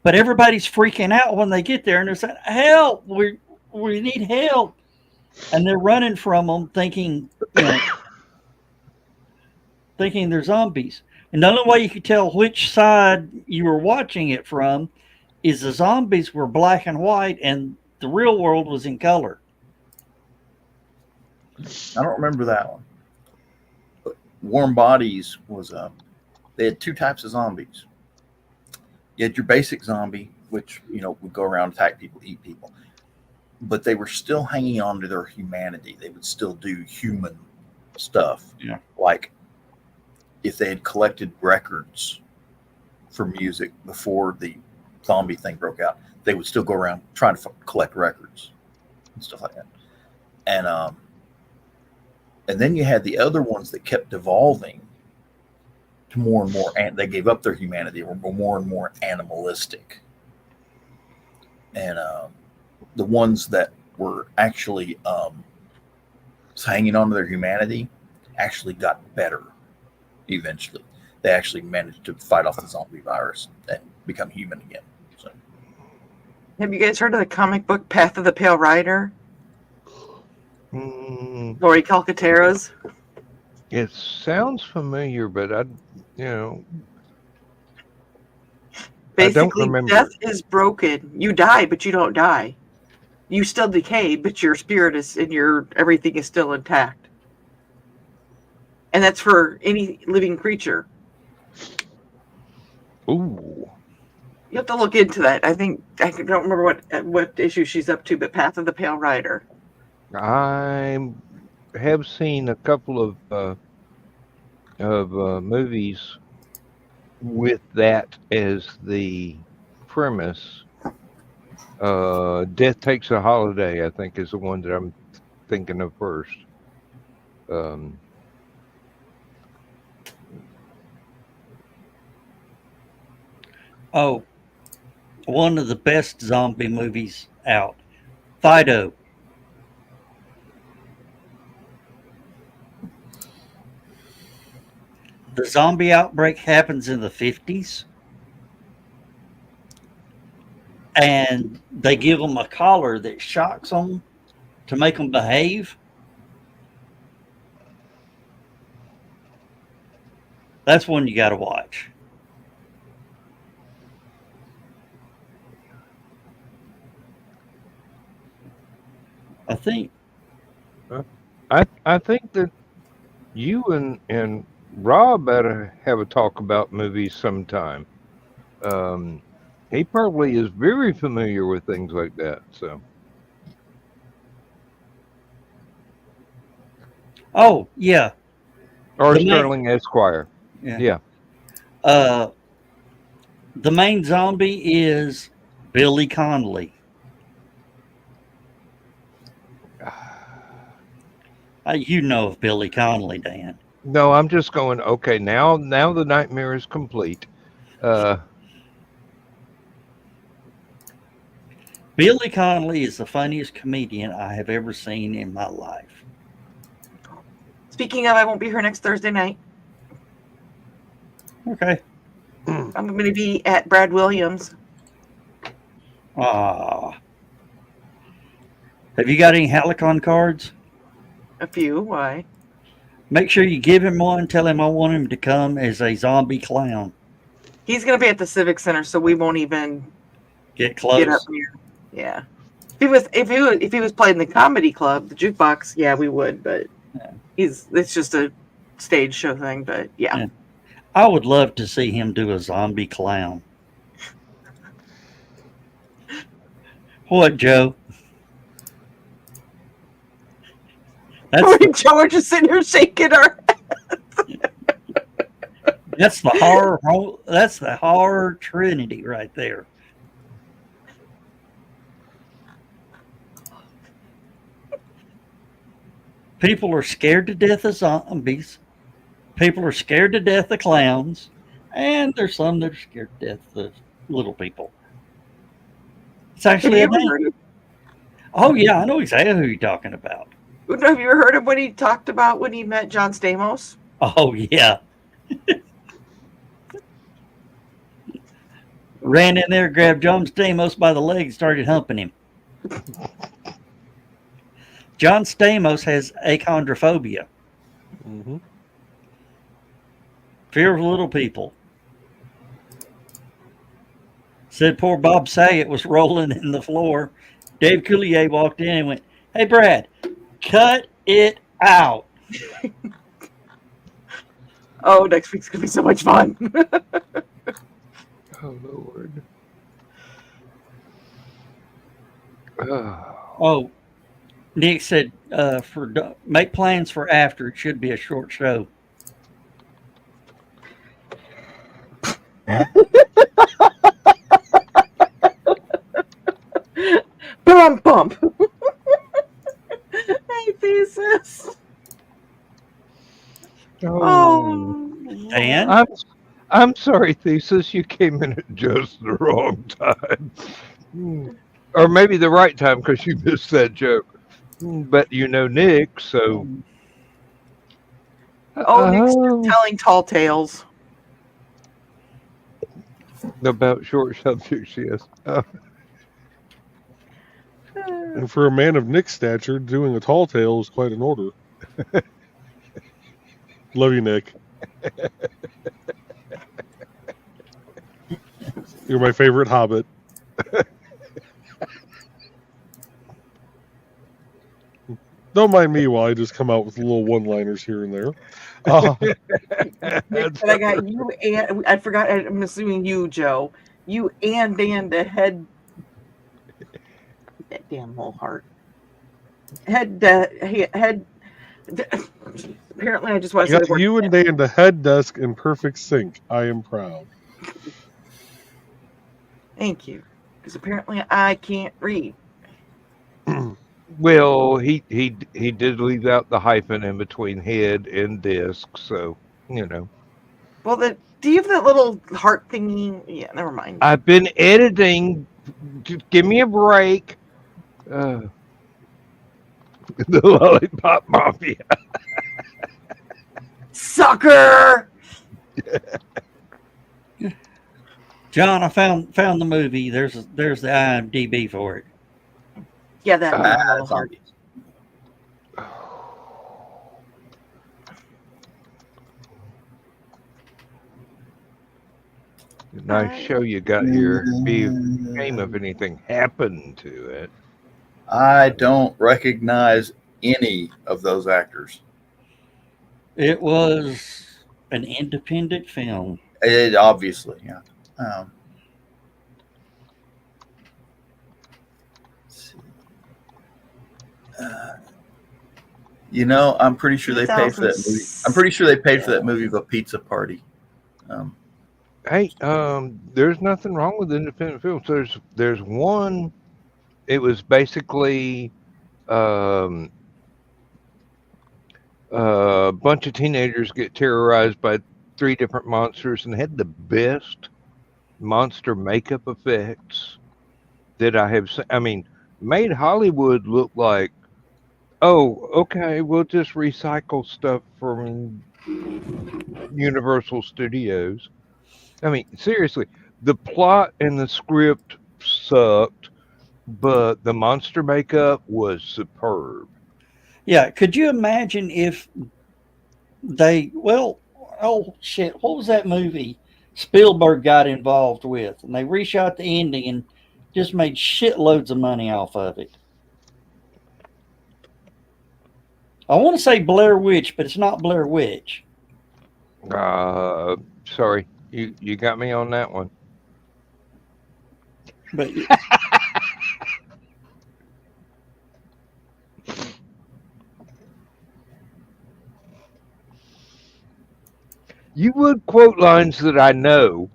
but everybody's freaking out when they get there. And they're saying, help, we need help. And they're running from them thinking they're zombies. And the only way you could tell which side you were watching it from is the zombies were black and white and the real world was in color. I don't remember that one. But Warm Bodies was they had 2 types of zombies. You had your basic zombie, which would go around, attack people, eat people, but they were still hanging on to their humanity. They would still do human stuff. Yeah. Like if they had collected records for music before the zombie thing broke out, they would still go around trying to collect records and stuff like that. And then you had the other ones that kept evolving to more and more, and they gave up their humanity, were more and more animalistic. and the ones that were actually hanging on to their humanity actually got better eventually. They actually managed to fight off the zombie virus and become human again. So, Have you guys heard of the comic book Path of the Pale Rider? Lori Calcaterra's? It sounds familiar, but I don't Basically, remember. death is broken. You die, but you don't die. You still decay, but your spirit is and your everything is still intact. And that's for any living creature. Ooh. You have to look into that. I don't remember what issue she's up to, but Path of the Pale Rider. I have seen a couple of movies with that as the premise. Death Takes a Holiday, I think, is the one that I'm thinking of first. Oh, one of the best zombie movies out, Fido. The zombie outbreak happens in the 50s, and they give them a collar that shocks them to make them behave. That's one you got to watch. I think. I think that you and Rob better have a talk about movies sometime. He probably is very familiar with things like that. So. Oh yeah. Or Sterling Esquire. Yeah. The main zombie is Billy Connolly. You know of Billy Connolly, Dan. No, I'm just going, okay, now the nightmare is complete. Billy Connolly is the funniest comedian I have ever seen in my life. Speaking of, I won't be here next Thursday night. Okay. I'm going to be at Brad Williams. Have you got any HallowCon cards? A few. Why? Make sure you give him one. Tell him I want him to come as a zombie clown. He's going to be at the Civic Center, so we won't even get close. Get up here. Yeah. If he was playing the comedy club, the jukebox, yeah, we would. But it's just a stage show thing. But yeah. I would love to see him do a zombie clown. What, Joe? Joe, we're just sitting here shaking our heads. That's the horror. That's the horror trinity right there. People are scared to death of zombies. People are scared to death of clowns, and there's some that are scared to death of little people. It's actually a name. Oh yeah, I know exactly who you're talking about. Have you ever heard of what he talked about when he met John Stamos? Oh yeah. Ran in there, grabbed John Stamos by the leg, and started humping him. John Stamos has achondrophobia. Mm-hmm. Fear of little people. Said poor Bob Saget was rolling in the floor. Dave Coulier walked in and went, "Hey, Brad, cut it out." Oh, next week's going to be so much fun. Oh, Lord. Oh, Nick said, make plans for after. It should be a short show. Bump. Hey, Thesis. Oh. Dan? I'm sorry, Thesis. You came in at just the wrong time. or maybe the right time because you missed that joke. But you know Nick, so. Oh, Nick's just telling tall tales. About short subjects, yes. And for a man of Nick's stature, doing a tall tale is quite an order. Love you, Nick. You're my favorite hobbit. Don't mind me while I just come out with little one-liners here and there. Nick, but I got you and I forgot. I'm assuming you, Joe. You and Dan, the head. That damn whole heart. Head. Apparently, I just want I to say got the word. you and Dan the head desk in perfect sync. I am proud. Thank you, because apparently I can't read. Well, he did leave out the hyphen in between head and disc, so you know. Well, do you have that little heart thingy? Yeah, never mind. I've been editing. Just give me a break. The Lollipop Mafia. Sucker. John, I found the movie. There's the IMDb for it. Yeah, that little It's heart. Nice show you got here. Be a shame if anything happened to it. I don't recognize any of those actors. It was an independent film. It obviously, yeah. Let's see. You know, I'm pretty sure they paid for that movie. I'm pretty sure they paid for that movie with a pizza party. Hey, there's nothing wrong with independent films. There's one. It was basically a bunch of teenagers get terrorized by 3 different monsters and had the best monster makeup effects that I have seen. I mean, made Hollywood look like, oh, okay, we'll just recycle stuff from Universal Studios. I mean, seriously, the plot and the script sucked, but the monster makeup was superb. Yeah, could you imagine if oh shit, what was that movie Spielberg got involved with? And they reshot the ending and just made shitloads of money off of it. I want to say Blair Witch, but it's not Blair Witch. Sorry, you got me on that one. But you would quote lines that I know.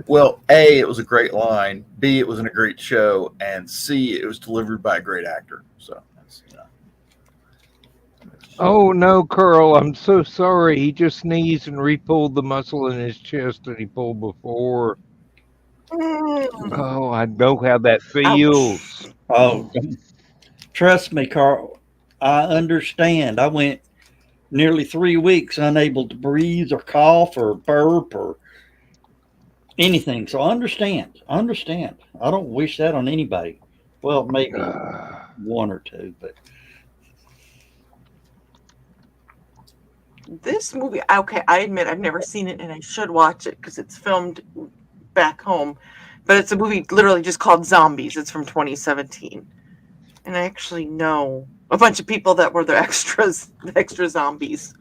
Well, A, it was a great line. B, it was in a great show. And C, it was delivered by a great actor. So, that's, you know. Oh no, Carl, I'm so sorry. He just sneezed and re-pulled the muscle in his chest that he pulled before. Oh, I know how that feels. oh, trust me, Carl, I understand. I went nearly 3 weeks unable to breathe or cough or burp or anything. So I understand. I don't wish that on anybody. Well, maybe one or two, but This movie, okay, I admit I've never seen it and I should watch it because it's filmed back home. But it's a movie literally just called Zombies. It's from 2017. And I actually know a bunch of people that were the extra zombies.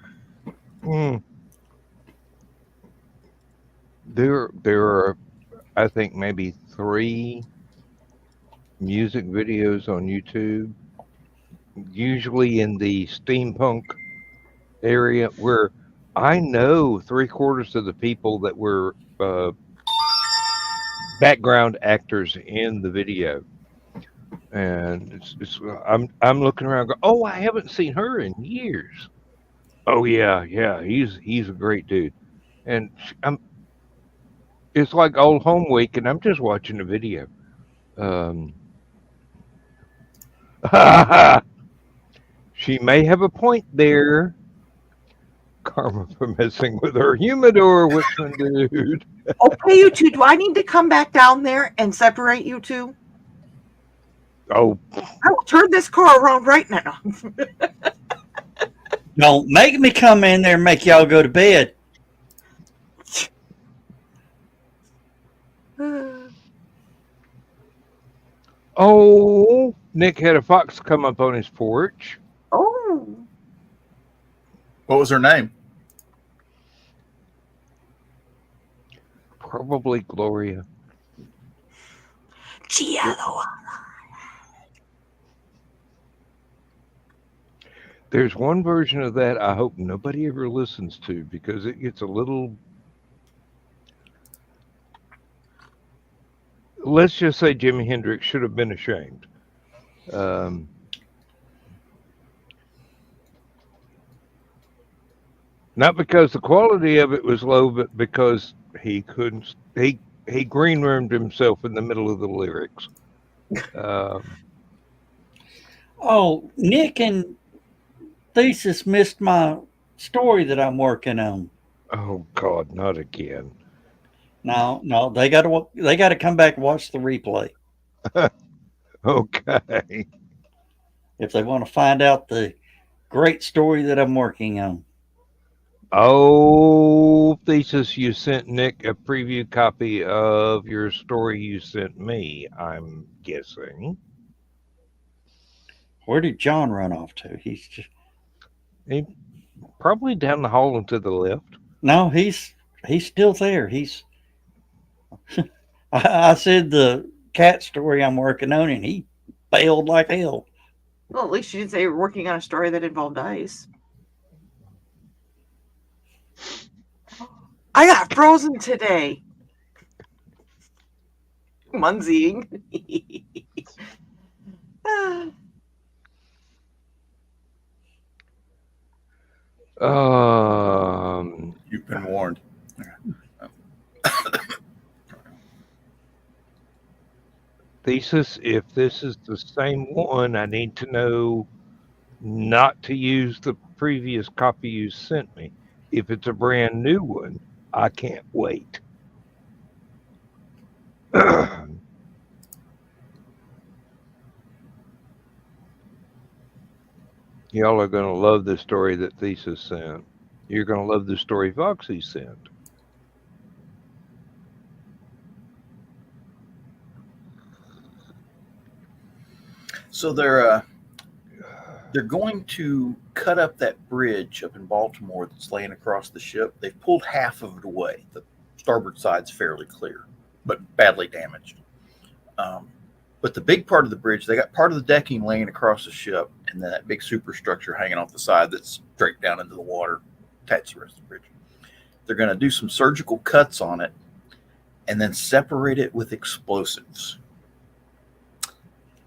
There are, I think, maybe 3 music videos on YouTube, usually in the steampunk area, where I know 3/4 of the people that were background actors in the video, and I'm looking around, going, oh, I haven't seen her in years. Oh yeah, he's a great dude, and it's like old home week, and I'm just watching a video. Um, she may have a point there. Karma for messing with her humidor, Whitman dude. Okay, you two, do I need to come back down there and separate you two? Oh, I will turn this car around right now. Don't make me come in there and make y'all go to bed. oh, Nick had a fox come up on his porch. Oh. What was her name? Probably Gloria. Giallo. There's one version of that I hope nobody ever listens to because it gets a little. Let's just say Jimi Hendrix should have been ashamed. Not because the quality of it was low, but because he couldn't. He green roomed himself in the middle of the lyrics. Oh, Nick and Thesis missed my story that I'm working on. Oh God, not again. No, they got to come back and watch the replay Okay. if they want to find out the great story that I'm working on. Oh, Thesis, you sent Nick a preview copy of your story you sent me, I'm guessing. Where did John run off to? He probably down the hall and to the left. No, he's still there. I said the cat story I'm working on, and he bailed like hell. Well, at least you didn't say you were working on a story that involved ice. I got frozen today. Munzing. You've been warned. Thesis, if this is the same one, I need to know not to use the previous copy you sent me. If it's a brand new one, I can't wait. Y'all are going to love the story that Thesis sent. You're going to love the story Foxy sent. So they're going to cut up that bridge up in Baltimore that's laying across the ship. They've pulled half of it away. The starboard side's fairly clear, but badly damaged. But the big part of the bridge, they got part of the decking laying across the ship, and then that big superstructure hanging off the side that's straight down into the water, attached to the rest of the bridge. They're going to do some surgical cuts on it and then separate it with explosives.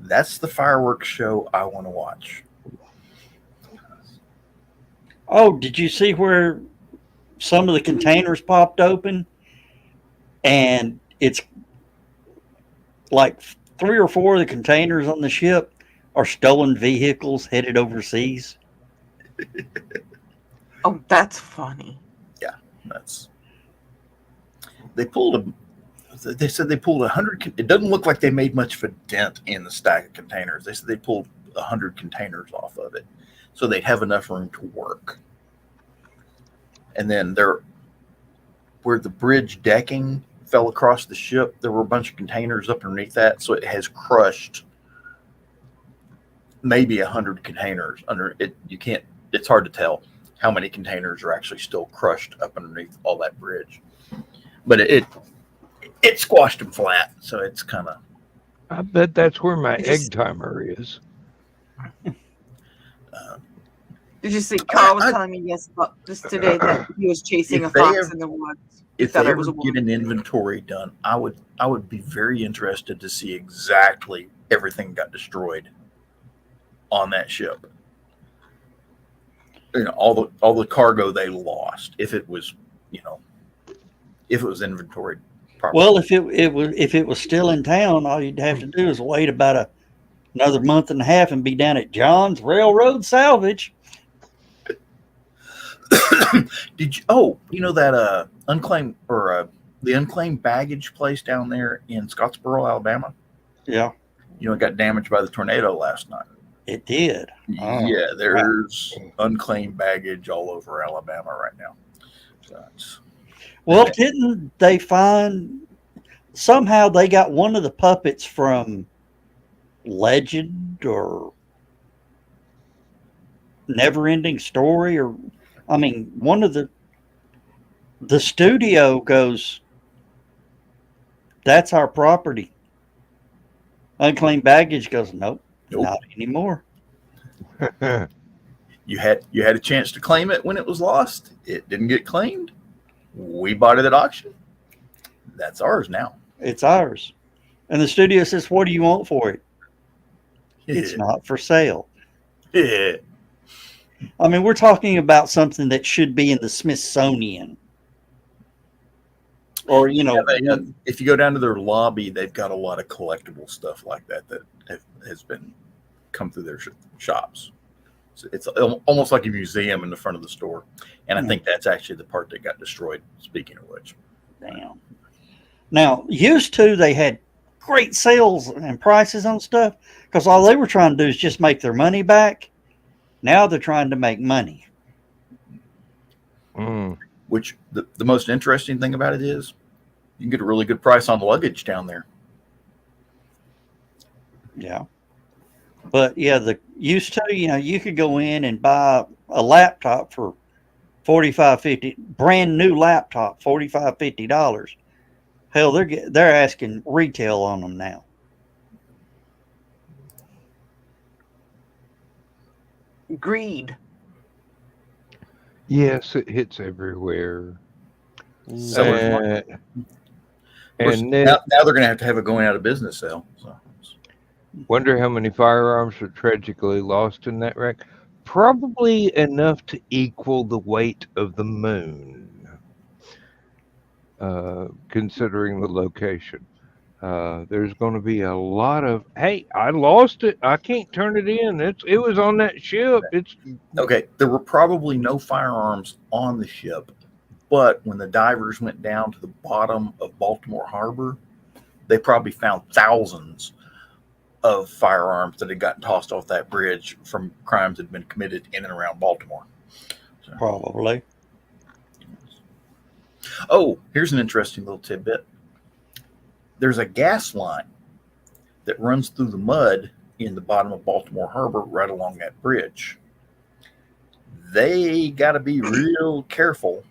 That's the fireworks show I want to watch. Oh, did you see where some of the containers popped open? And it's like 3 or 4 of the containers on the ship are stolen vehicles headed overseas. Oh, that's funny. Yeah, they said they pulled 100. It doesn't look like they made much of a dent in the stack of containers. They said they pulled 100 containers off of it, so they'd have enough room to work. And then where the bridge decking fell across the ship, there were a bunch of containers up underneath that, so it has crushed maybe 100 containers under it. It's hard to tell how many containers are actually still crushed up underneath all that bridge, but it squashed them flat, so it's kind of. I bet that's where my egg timer is. Did you see Carl was telling me about this today that he was chasing a fox in the woods? If they ever get an inventory done, I would be very interested to see exactly everything got destroyed on that ship. You know, all the cargo they lost, if it was inventoried. Probably. Well, if it was still in town, all you'd have to do is wait about another month and a half and be down at John's Railroad Salvage. Did you? Oh, you know that unclaimed or the unclaimed baggage place down there in Scottsboro, Alabama? Yeah, You know, it got damaged by the tornado last night. it did. Oh, Yeah, there's unclaimed baggage all over Alabama right now. So well, didn't they find somehow they got one of the puppets from Legend or Never Ending Story, or I mean, one of the studio goes, that's our property. Unclaimed baggage goes, nope, Nope. not anymore. you had a chance to claim it when it was lost. It didn't get claimed. We bought it at auction. That's ours now. It's ours. And the studio says, what do you want for it? It's not for sale. Yeah. I mean, we're talking about something that should be in the Smithsonian. Or, you know, If you go down to their lobby, they've got a lot of collectible stuff like that has been come through their shops. So it's almost like a museum in the front of the store. And I think that's actually the part that got destroyed, speaking of which. damn. Now, used to, they had great sales and prices on stuff because all they were trying to do is just make their money back. Now they're trying to make money. Which the most interesting thing about it is you can get a really good price on luggage down there. Yeah. But yeah, the used to, you know, you could go in and buy a laptop for $45, $50, brand new laptop, $45, $50. Hell, they're asking retail on them now. Greed. Yes, it hits everywhere. So And then now they're going to have a going out of business sale. So. wonder how many firearms were tragically lost in that wreck. Probably enough to equal the weight of the moon, considering the location. There's going to be a lot of, hey, I lost it. I can't turn it in. It was on that ship. It's Okay, there were probably no firearms on the ship, but when the divers went down to the bottom of Baltimore Harbor, they probably found thousands of firearms that had gotten tossed off that bridge from crimes that had been committed in and around Baltimore. So. Probably. Oh, here's an interesting little tidbit. There's a gas line that runs through the mud in the bottom of Baltimore Harbor right along that bridge. They got to be real careful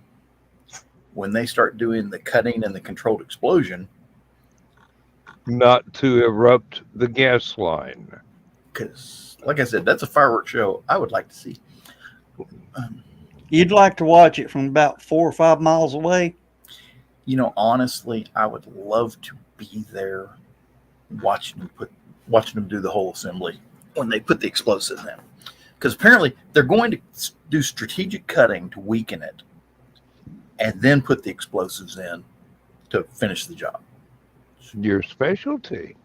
when they start doing the cutting and the controlled explosion. not to erupt the gas line. Because, like I said, that's a fireworks show I would like to see. You'd like to watch it from about 4 or 5 miles away? You know, honestly, I would love to be there watching them do the whole assembly when they put the explosives in. Because apparently they're going to do strategic cutting to weaken it and then put the explosives in to finish the job. Your specialty.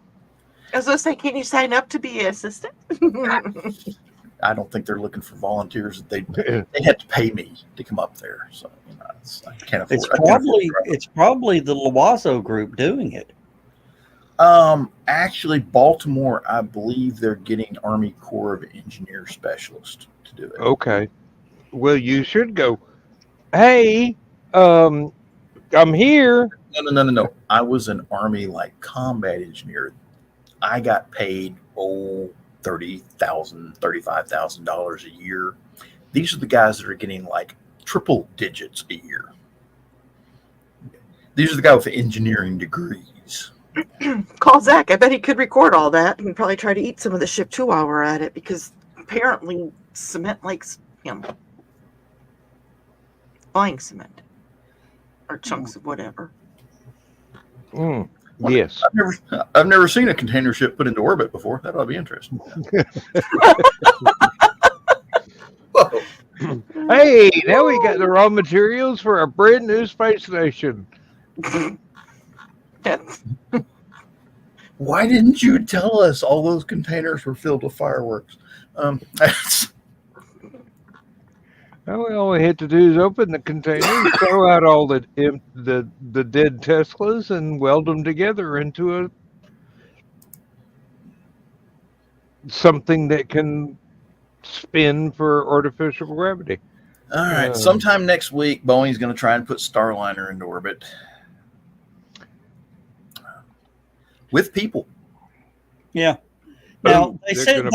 I was going to say, can you sign up to be an assistant? I don't think they're looking for volunteers. They have to pay me to come up there. So, you know, I can't afford It's probably the Loazo group doing it. Actually, Baltimore, I believe they're getting Army Corps of Engineer specialists to do it. Okay. Well, you should go, hey, I'm here. No. I was an Army combat engineer. I got paid $30,000, $35,000 a year. These are the guys that are getting triple digits a year. These are the guys with engineering degrees. Call Zach. I bet he could record all that and probably try to eat some of the ship too while we're at it, because apparently cement likes him. Buying cement or chunks of whatever. Yes. I've never seen a container ship put into orbit before. That ought to be interesting. Whoa. Hey, now we got the raw materials for a brand new space station. Why didn't you tell us all those containers were filled with fireworks? All we had to do is open the containers, throw out all the dead Teslas, and weld them together into something that can spin for artificial gravity. All right. Sometime next week, Boeing's going to try and put Starliner into orbit with people. Yeah. Now they said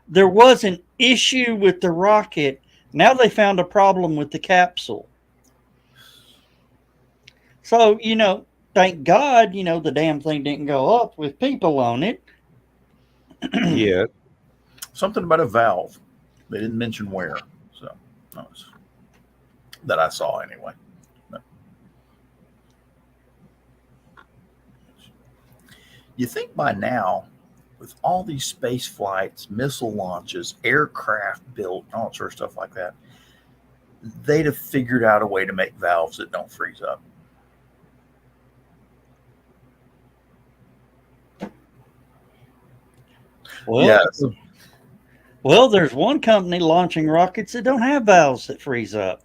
there was an issue with the rocket. Now they found a problem with the capsule. So, thank God, the damn thing didn't go up with people on it. Yeah. Something about a valve. They didn't mention where. So that I saw anyway. No. You think by now, with all these space flights, missile launches, aircraft built, all that sort of stuff like that, they'd have figured out a way to make valves that don't freeze up. Well, yes. Well, there's one company launching rockets that don't have valves that freeze up.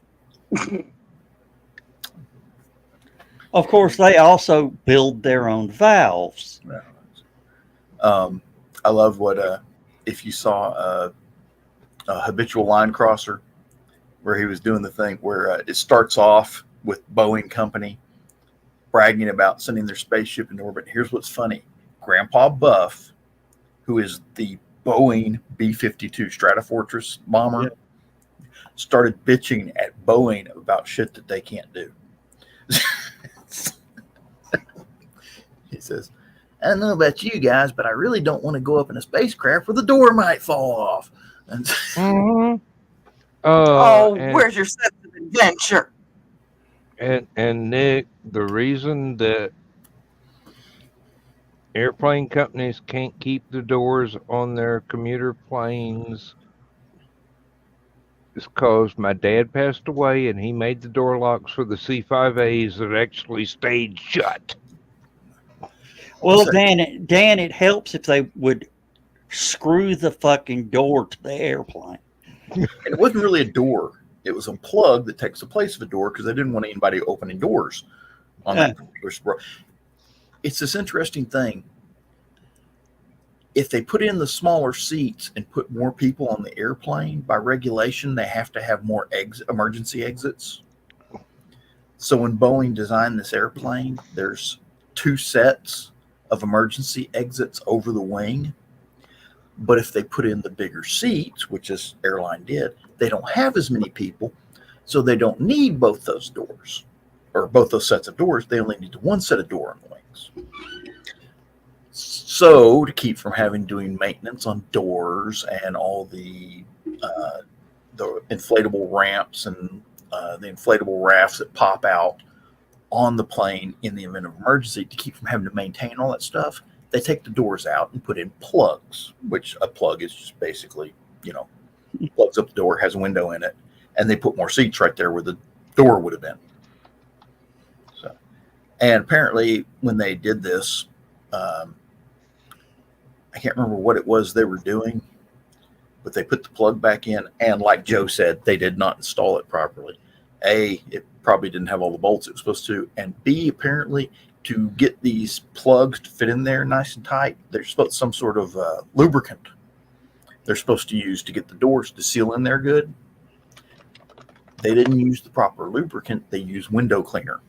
Of course, they also build their own valves. I love what if you saw a habitual line crosser where he was doing the thing where it starts off with Boeing Company bragging about sending their spaceship into orbit. Here's what's funny. Grandpa Buff, who is the Boeing B-52 Stratofortress bomber, started bitching at Boeing about shit that they can't do. He says, I don't know about you guys, but I really don't want to go up in a spacecraft where the door might fall off. Mm-hmm. Where's your sense of adventure? And Nick, the reason that airplane companies can't keep the doors on their commuter planes is because my dad passed away and he made the door locks for the C-5As that actually stayed shut. Well, Dan, it helps if they would screw the fucking door to the airplane. And it wasn't really a door. It was a plug that takes the place of a door because they didn't want anybody opening doors on that particular spot. It's this interesting thing. If they put in the smaller seats and put more people on the airplane, by regulation, they have to have more emergency exits. So when Boeing designed this airplane, there's 2 sets of emergency exits over the wing. But if they put in the bigger seats, which this airline did, they don't have as many people, so they don't need both those doors or both those sets of doors. They only need one set of door on the wings. So to keep from doing maintenance on doors and all the inflatable ramps and the inflatable rafts that pop out on the plane in the event of emergency, to keep from having to maintain all that stuff, they take the doors out and put in plugs, which a plug is just basically, plugs up the door, has a window in it, and they put more seats right there where the door would have been. So, and apparently when they did this, I can't remember what it was they were doing, but they put the plug back in, and like Joe said, they did not install it properly. A, it probably didn't have all the bolts it was supposed to, and B, apparently to get these plugs to fit in there nice and tight, there's supposed some sort of lubricant they're supposed to use to get the doors to seal in there good. They didn't use the proper lubricant. They used window cleaner.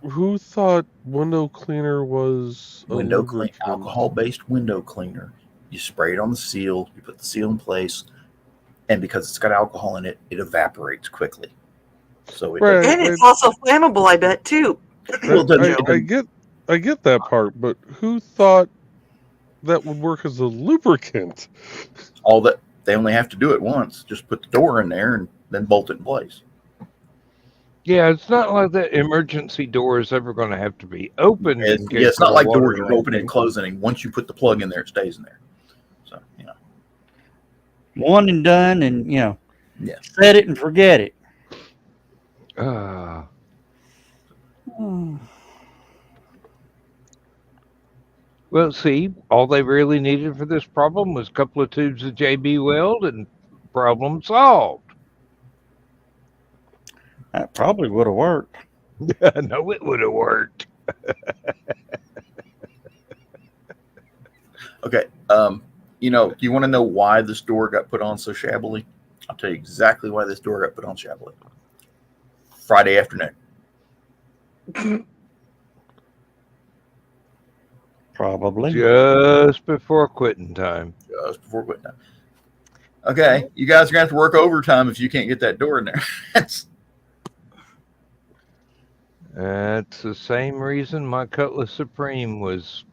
Who thought window cleaner was window clean, alcohol-based window cleaner? You spray it on the seal, you put the seal in place, and because it's got alcohol in it, it evaporates quickly. So it and it's also flammable, I bet, too. I get that part, but who thought that would work as a lubricant? All that they only have to do it once. Just put the door in there and then bolt it in place. Yeah, it's not like that emergency door is ever going to have to be opened. It's not like doors are open and closing. And once you put the plug in there, it stays in there. So, one and done, and Yeah. set it and forget it. Well, see, all they really needed for this problem was a couple of tubes of JB Weld, and problem solved. That probably would have worked. No, it would have worked. Okay. You want to know why this door got put on so shabbily? I'll tell you exactly why this door got put on shabbily. Friday afternoon. Probably. Just before quitting time. Just before quitting time. Okay, you guys are gonna have to work overtime if you can't get that door in there. That's the same reason my Cutlass Supreme was.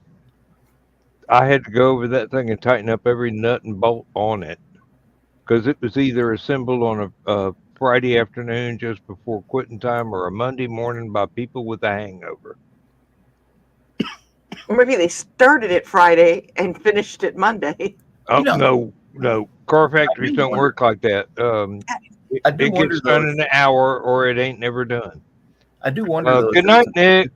I had to go over that thing and tighten up every nut and bolt on it because it was either assembled on a Friday afternoon just before quitting time or a Monday morning by people with a hangover. Or maybe they started it Friday and finished it Monday. Oh, no. Car factories don't work like that. I do It wonder, gets though, done in an hour or it ain't never done. I do wonder. Though, Good night, Nick.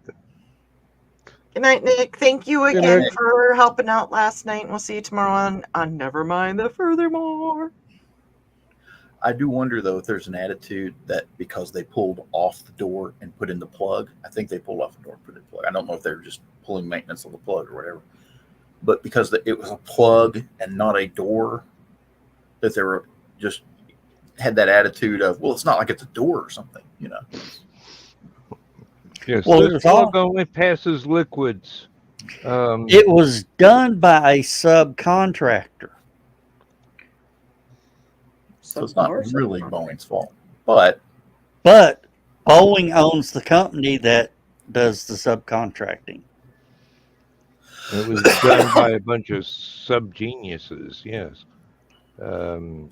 Good night, Nick. Thank you Good again night. for helping out last night. And we'll see you tomorrow on Never Mind the Furthermore. I do wonder, though, if there's an attitude that because they pulled off the door and put in the plug. I think they pulled off the door and put in the plug. I don't know if they were just pulling maintenance on the plug or whatever. But because it was a plug and not a door, that they were just had that attitude of, well, it's not like it's a door or something, Yes, Well, this plug only passes liquids. It was done by a subcontractor. So it's not really Boeing's fault. But Boeing owns the company that does the subcontracting. It was done by a bunch of sub-geniuses, yes. That's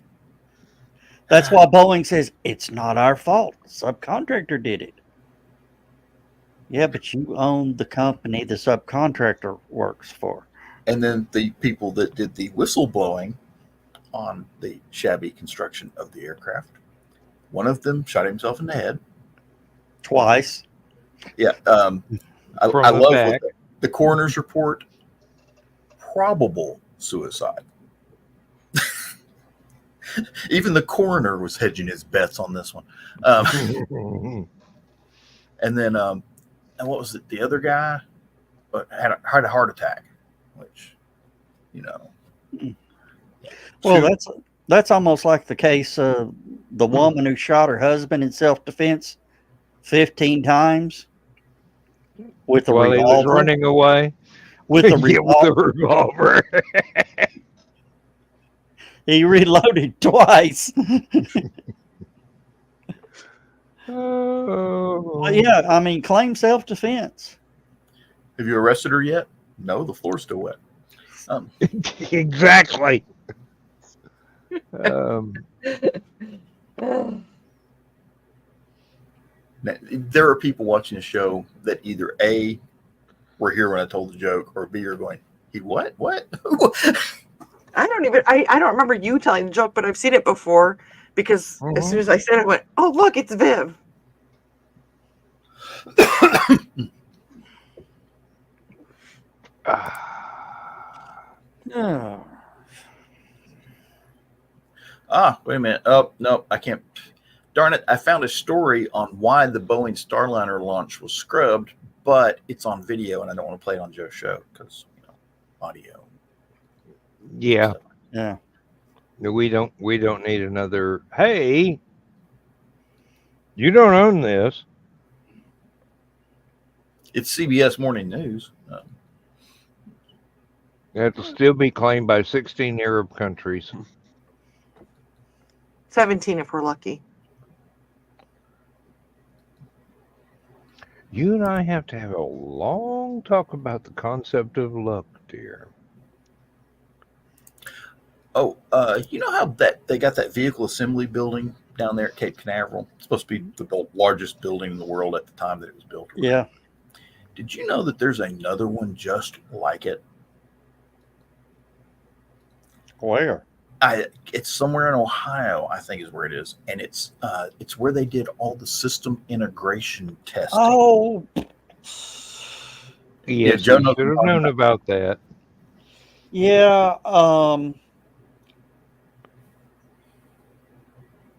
why Boeing says it's not our fault. The subcontractor did it. Yeah, but you own the company the subcontractor works for. and then the people that did the whistleblowing on the shabby construction of the aircraft, one of them shot himself in the head. Twice. Yeah. I love what the coroner's report. Probable suicide. Even the coroner was hedging his bets on this one. And then, and what was it? The other guy had a heart attack, which, Well, that's almost like the case of the woman who shot her husband in self-defense 15 times with a While revolver. he was running away. With a Yeah, with the revolver. He reloaded twice. Well, yeah, I mean, claim self-defense. Have you arrested her yet? No, the floor's still wet. Exactly. There are people watching the show that either A, were here when I told the joke, or B, are going, he what? What? I don't remember you telling the joke, but I've seen it before because as soon as I said it, I went, oh, look, it's Viv. Wait a minute. Oh, no, I can't. Darn it. I found a story on why the Boeing Starliner launch was scrubbed, but it's on video and I don't want to play it on Joe's show because, audio. Yeah. So. Yeah. We don't need another, hey, you don't own this. It's CBS Morning News. It'll still be claimed by 16 Arab countries. 17 if we're lucky. You and I have to have a long talk about the concept of luck, dear. Oh, you know how they got that vehicle assembly building down there at Cape Canaveral? It's supposed to be the largest building in the world at the time that it was built. Yeah. Did you know that there's another one just like it? Where? It's somewhere in Ohio, I think is where it is, and it's where they did all the system integration testing. Oh, Yes, Joe you knows should have what I'm known about that. yeah.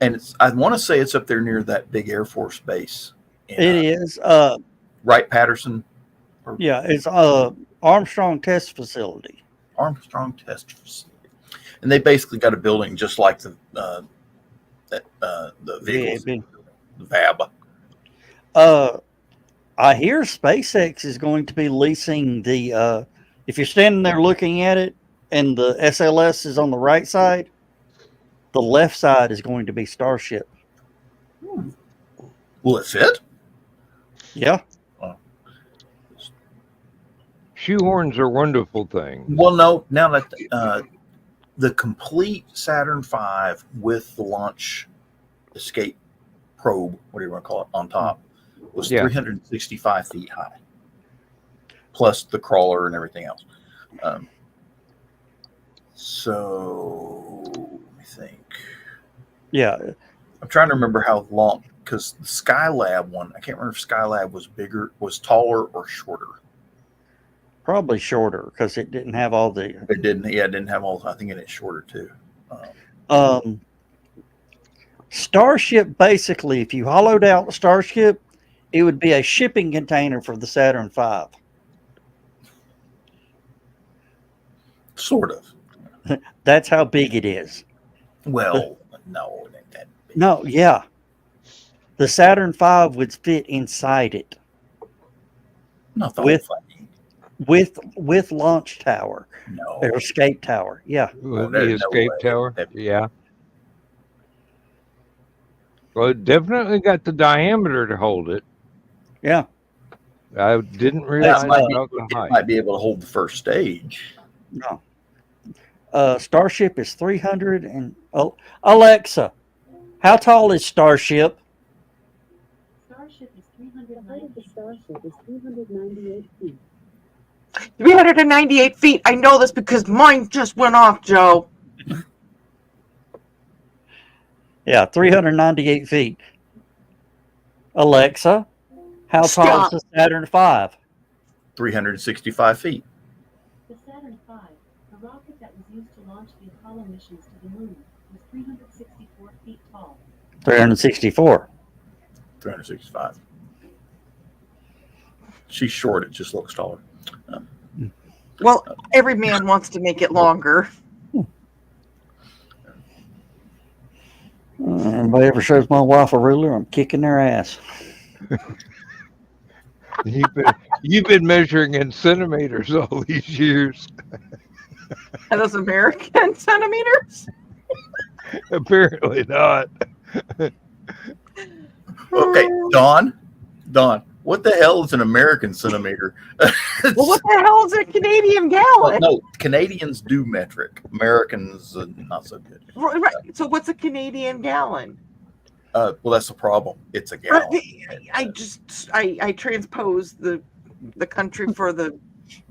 And I want to say it's up there near that big Air Force base. It is. Wright-Patterson. Yeah, it's Armstrong Test Facility. Armstrong Test Facility. And they basically got a building just like the vehicles, Yeah, the VAB. I hear SpaceX is going to be leasing the. If you're standing there looking at it, and the SLS is on the right side, the left side is going to be Starship. Will it fit? Yeah. Shoehorns are wonderful things. Well, no. Now that the complete Saturn V with the launch escape probe, what do you want to call it, on top, was 365 feet high, plus the crawler and everything else. So let me think. Yeah. I'm trying to remember how long, because the Skylab one, I can't remember if Skylab was bigger, was taller or shorter. Probably shorter because it didn't have all the. It didn't. Yeah, it didn't have all. I think it's shorter too. Starship, basically, if you hollowed out Starship, it would be a shipping container for the Saturn V. Sort of. That's how big it is. Well, no, it ain't that big. No, yeah. The Saturn V would fit inside it Not the with- whole thing. with launch tower No. or escape tower. Yeah. With there's the no escape way. tower? Yeah. Well, it definitely got the diameter to hold it. Yeah. I didn't realize It about the height. might be able to hold the first stage. No. Starship is 300 and Alexa, how tall is Starship? Starship is 398 feet. 398 feet. I know this because mine just went off, Joe. Yeah, 398 feet. Alexa, how tall is the Saturn V? 365 feet. The Saturn V, the rocket that was used to launch the Apollo missions to the moon, was 364 feet tall. 364. 365. She's short. It just looks taller. Well, every man wants to make it longer. Anybody ever shows my wife a ruler, I'm kicking their ass. You've been measuring in centimeters all these years. Are those American centimeters? Apparently not. Okay, Dawn, what the hell is an American centimeter? Well, what the hell is a Canadian gallon? No, Canadians do metric. Americans not so good. Right. So what's a Canadian gallon? Well, that's the problem. It's a gallon. I transpose the country for the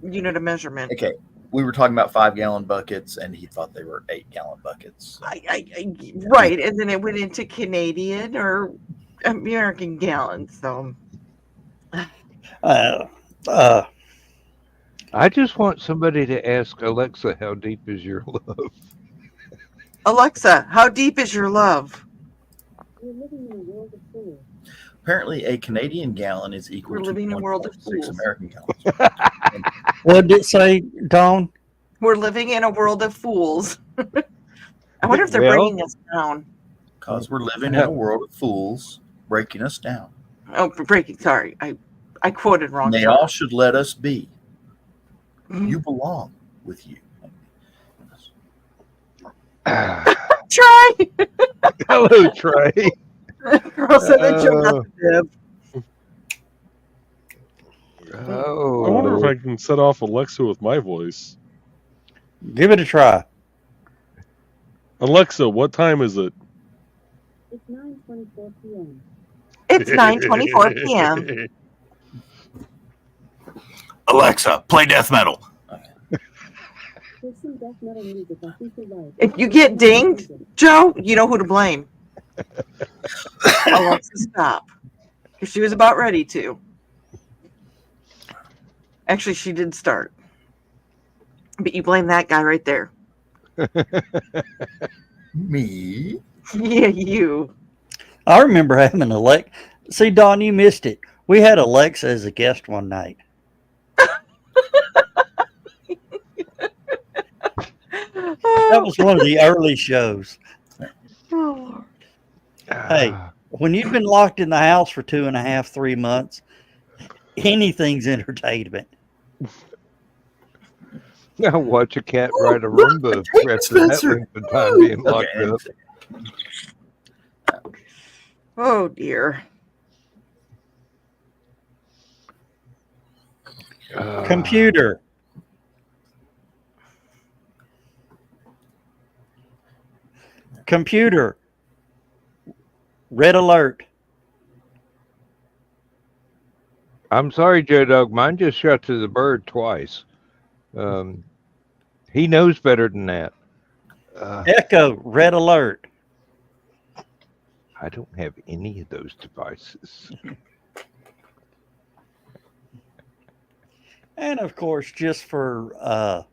unit of measurement. Okay, we were talking about 5-gallon buckets, and he thought they were 8-gallon buckets. Right, and then it went into Canadian or American gallons. So I just want somebody to ask Alexa, how deep is your love? Alexa, how deep is your love? We're living in a world of fools. Apparently, a Canadian gallon is equal We're to living in a world of 1.6 fools. American gallons. What did it say, Dawn? We're living in a world of fools. I wonder if they're Well- bringing us down. Because we're living in a world of fools, breaking us down. Oh, breaking. Sorry, I quoted wrong. And they all should let us be. You belong with you. Try. Hello, Trey. Girl said that joke out the bib. Oh, I wonder if I can set off Alexa with my voice. Give it a try. Alexa, what time is it? It's 9:24 p.m. It's 9:24 p.m. Alexa, play death metal. If you get dinged, Joe, you know who to blame. Alexa, stop. Because she was about ready to. Actually, she did start. But you blame that guy right there. Me? Yeah, you. I remember having Alexa. See, Don, you missed it. We had Alexa as a guest one night. That was one of the early shows. Oh, Hey, when you've been locked in the house for 2.5, 3 months, anything's entertainment. Now watch a cat ride a Roomba Take it, after that Spencer. length of time being locked Okay. up. oh dear. Computer. Computer. Red alert. I'm sorry, Joe Dog. Mine just shot to the bird twice. He knows better than that. Echo. Red alert. I don't have any of those devices. And of course, just for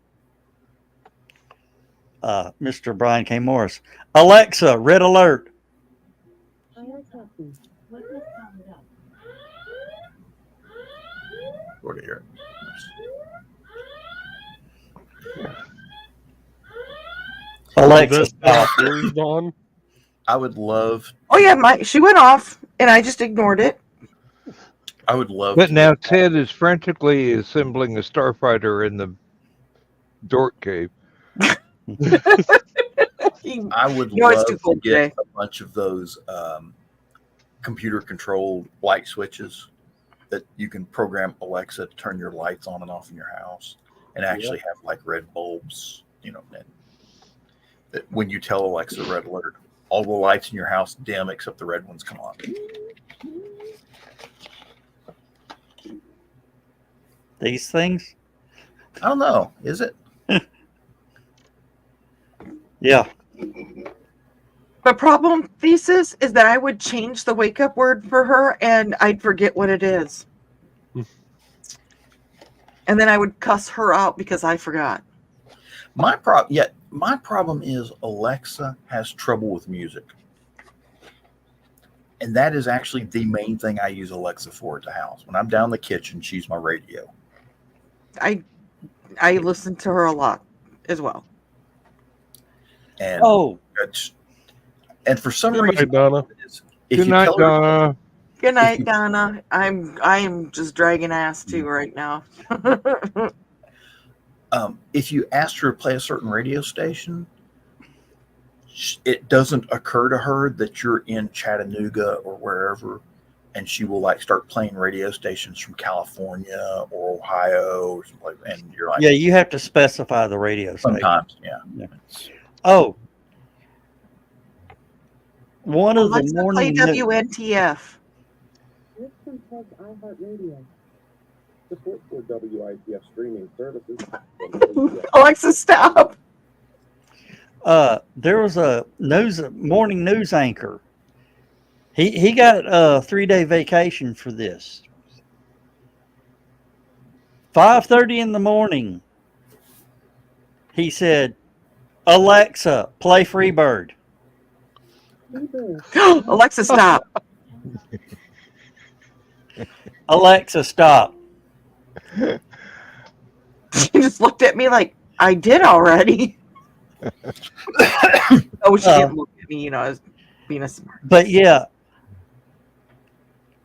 Mr. Brian K. Morris, Alexa, red alert. What has powered up? Go to here. Alexa, Is stop. that yours, Dawn? I would love. Oh yeah, she went off and I just ignored it. I would love. But to now get- Ted is frantically assembling a starfighter in the dork cave. I would You know, it's love too to cold get today. a bunch of those computer-controlled light switches that you can program Alexa to turn your lights on and off in your house, and actually have like red bulbs. You know, that when you tell Alexa red alert, all the lights in your house dim except the red ones come on. These things? I don't know. Is it? Yeah. The problem thesis is that I would change the wake up word for her and I'd forget what it is. And then I would cuss her out because I forgot. My problem is Alexa has trouble with music. And that is actually the main thing I use Alexa for at the house. When I'm down in the kitchen, she's my radio. I listen to her a lot as well. And Oh, and for some Good reason, night, Donna. if Good you night, tell her, Donna. Good night, Donna. I'm just dragging ass too right now. if you ask her to play a certain radio station, it doesn't occur to her that you're in Chattanooga or wherever, and she will like start playing radio stations from California or Ohio or something like that. And you're like, yeah, you have to specify the radio station. sometimes, yeah. Oh, one of the Alexa, play morning WNTF. Support for WITF streaming services. Alexa, stop. there was a morning news anchor. He got a 3-day vacation for this. 5:30 in the morning. He said, "Alexa, play Freebird." Alexa, stop. Alexa, stop. She just looked at me like I did already. Oh, she didn't look at me, you know, as being a smart. But yeah,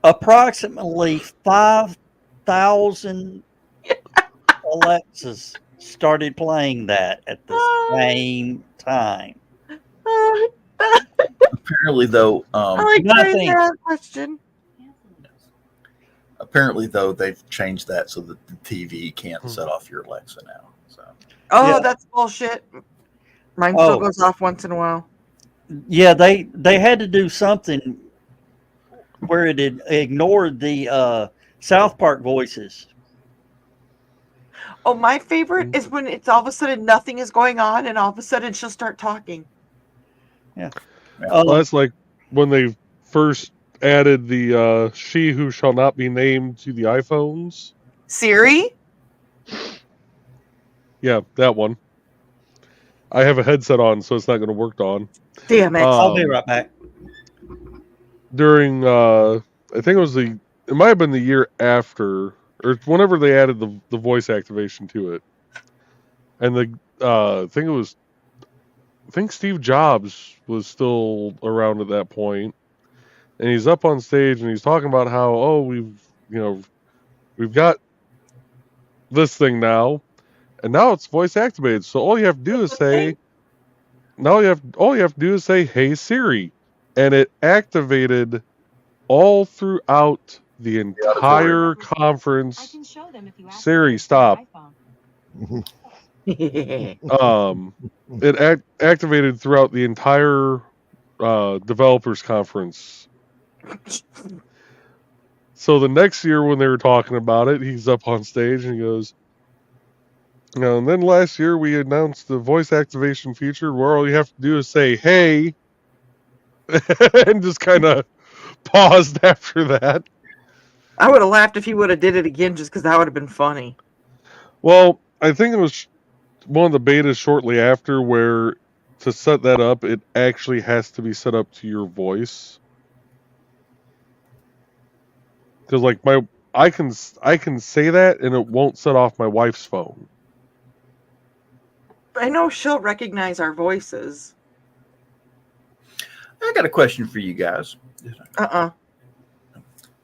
approximately 5,000 Alexas started playing that at the same time. Apparently, though, I like nothing. that question. apparently though they've changed that so that the TV can't set off your Alexa now. So Oh, Yeah. that's bullshit. Mine still Oh. goes off once in a while. Yeah, they had to do something where it had ignored the South Park voices. Oh, my favorite is when it's all of a sudden nothing is going on, and all of a sudden she'll start talking. Well, that's like when they first added the "She Who Shall Not Be Named" to the iPhones. Siri? Yeah, that one. I have a headset on, so it's not going to work on. Damn it. I'll be right back. During, I think it might have been the year after, or whenever they added the voice activation to it, and I think Steve Jobs was still around at that point, and he's up on stage and he's talking about how we've got this thing now, and now it's voice activated. So all you have to do is say, all you have to do is say, "Hey Siri," and it activated all throughout the entire conference. Siri, stop. It activated throughout the entire developers conference. So the next year when they were talking about it, he's up on stage and he goes, and then last year we announced the voice activation feature where all you have to do is say, "Hey," and just kind of paused after that. I would have laughed if he would have did it again just because that would have been funny. Well, I think it was one of the betas shortly after where to set that up, it actually has to be set up to your voice. Because like I can say that and it won't set off my wife's phone. I know she'll recognize our voices. I got a question for you guys.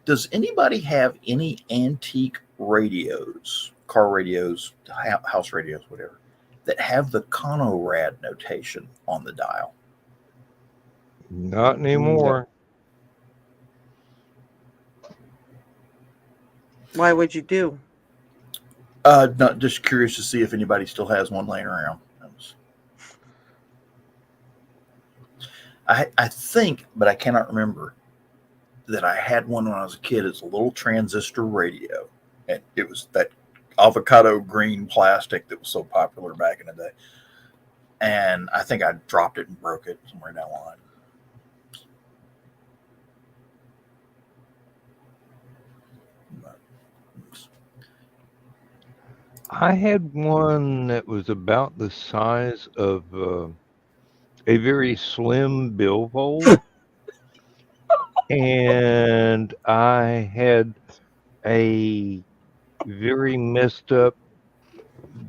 Does anybody have any antique radios, car radios, house radios, whatever, that have the Conorad notation on the dial? Not anymore. Why would you do? Not just curious to see if anybody still has one laying around. I think, but I cannot remember, that I had one when I was a kid. It's a little transistor radio, and it was that avocado green plastic that was so popular back in the day. And I think I dropped it and broke it somewhere down the line. I had one that was about the size of a very slim billfold, and I had a very messed up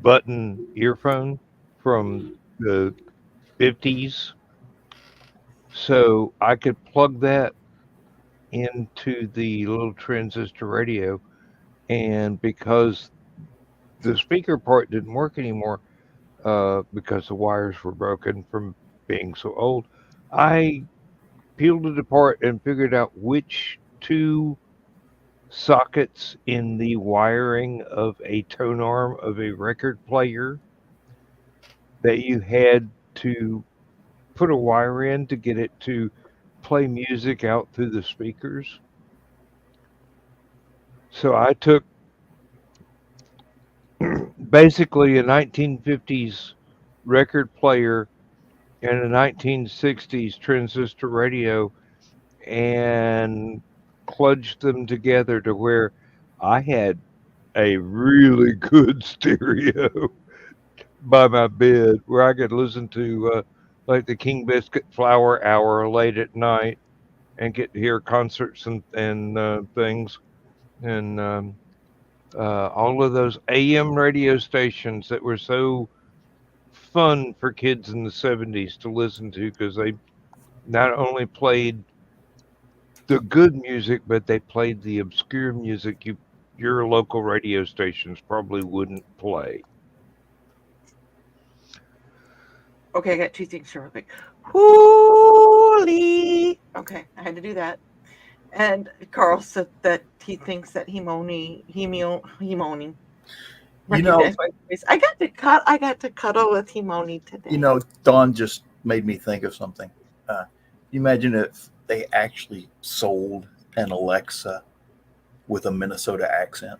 button earphone from the 50s. So I could plug that into the little transistor radio, and because the speaker part didn't work anymore, because the wires were broken from being so old, I peeled it apart and figured out which two sockets in the wiring of a tone arm of a record player that you had to put a wire in to get it to play music out through the speakers. So I took basically a 1950s record player and a 1960s transistor radio and kludged them together to where I had a really good stereo by my bed where I could listen to like the King Biscuit Flower Hour late at night and get to hear concerts and things, and all of those AM radio stations that were so fun for kids in the 70s to listen to, because they not only played the good music, but they played the obscure music your local radio stations probably wouldn't play. Okay, I got two things real quick. Holy. Okay, I had to do that. And Carl said that he thinks that Himoni. You know, I got to cuddle with Himoni today. You know, Dawn just made me think of something. You imagine if they actually sold an Alexa with a Minnesota accent.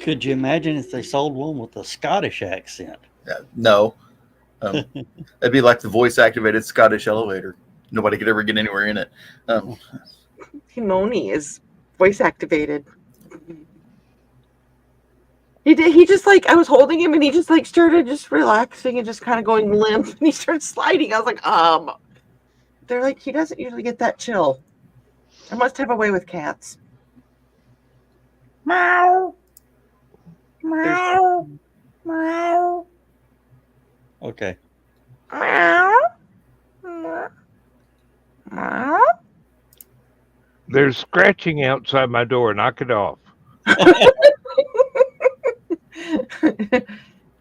Could you imagine if they sold one with a Scottish accent? No. It'd be like the voice activated Scottish elevator. Nobody could ever get anywhere in it. Timoni is voice activated. He did. He just like I was holding him, and he just like started just relaxing and just kind of going limp, and he started sliding. I was like, They're like, he doesn't usually get that chill. I must have a way with cats. Meow. Meow. Meow. Okay. Meow. Meow. Meow. There's scratching outside my door. Knock it off.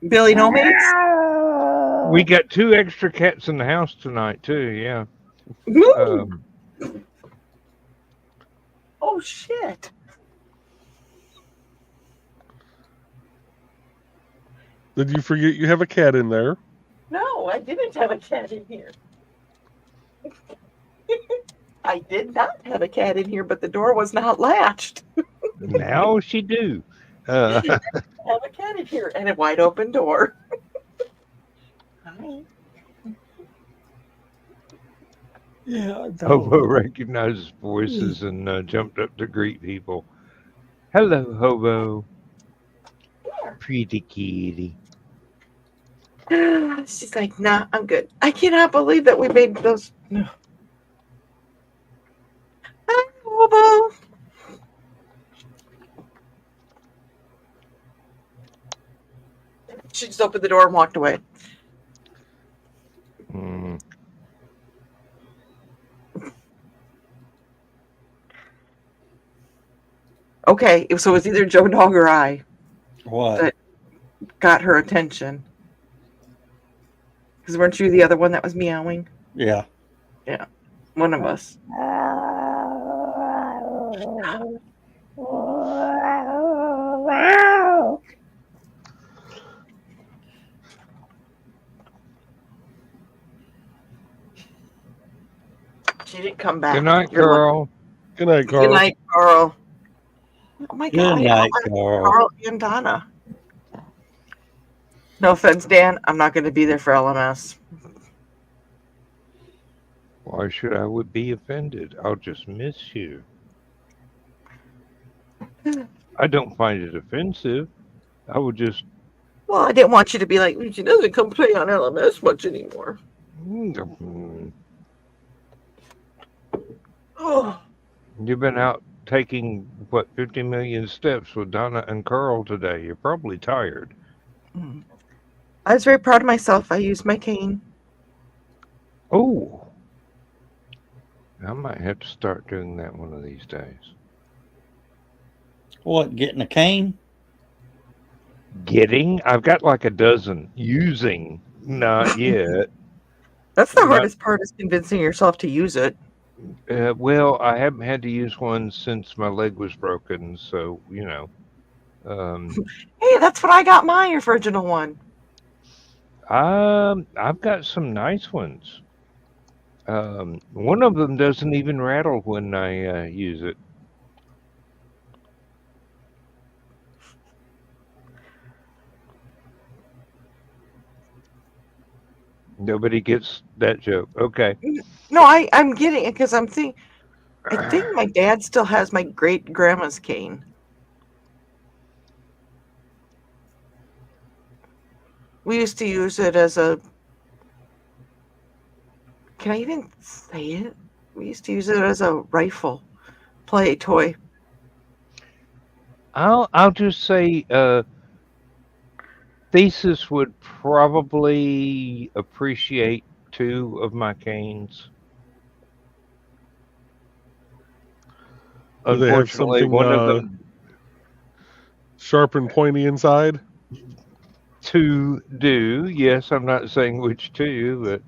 Billy, no mates? We got 2 extra cats in the house tonight too. Yeah. Oh shit! Did you forget you have a cat in there? No, I didn't have a cat in here. I did not have a cat in here, but the door was not latched. Now she do. I have a cat in here and a wide open door. Hi. Yeah. Hobo recognized voices and jumped up to greet people. Hello, Hobo. Pretty kitty. She's like, nah, I'm good. I cannot believe that we made those. No. Hi, Hobo. She just opened the door and walked away. Mm. Okay, so it was either Joe Dog or I What? that got her attention. Because weren't you the other one that was meowing? Yeah. One of us. She didn't come back. Good night, You're Carl. Good night, lucky. Carl. Good night, Carl. Oh my Good God. night, Carl. Carl and Donna. No offense, Dan. I'm not going to be there for LMS. Why should I would be offended? I'll just miss you. I don't find it offensive. I would just. Well, I didn't want you to be like, she doesn't come play on LMS much anymore. Oh, You've been out taking, what, 50 million steps with Donna and Carl today. You're probably tired. I was very proud of myself. I used my cane. Oh. I might have to start doing that one of these days. What, getting a cane? Getting? I've got like a dozen. Using? Not yet. That's the Not- hardest part is convincing yourself to use it. Well, I haven't had to use one since my leg was broken, so, you know. Hey, that's what I got my original one. I've got some nice ones. One of them doesn't even rattle when I use it. Nobody gets that joke. Okay. No, I'm getting it because I think my dad still has my great grandma's cane. We used to use it as a. Can I even say it? We used to use it as a rifle play toy. I'll just say Thesis would probably appreciate 2 of my canes. Do they have Unfortunately, something one of them sharp and pointy inside? 2 do. Yes, I'm not saying which 2, but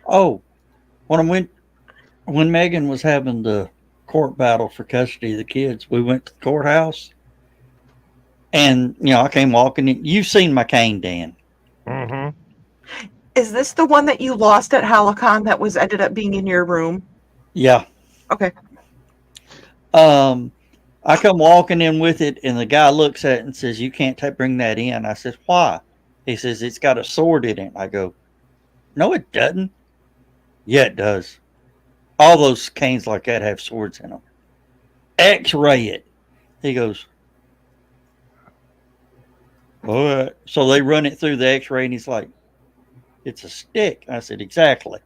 Oh, when Megan was having the court battle for custody of the kids, we went to the courthouse, and I came walking in. You've seen my cane, Dan. mm-hmm. Is this the one that you lost at HallowCon that was ended up being in your room? Yeah. Okay. I come walking in with it, and the guy looks at it and says, "You can't bring that in." I says, "Why?" He says, "It's got a sword in it." I go, "No, it doesn't." "Yeah, it does. All those canes like that have swords in them. X-ray it." He goes, "All right." So they run it through the X-ray, and he's like, "It's a stick." I said, "Exactly."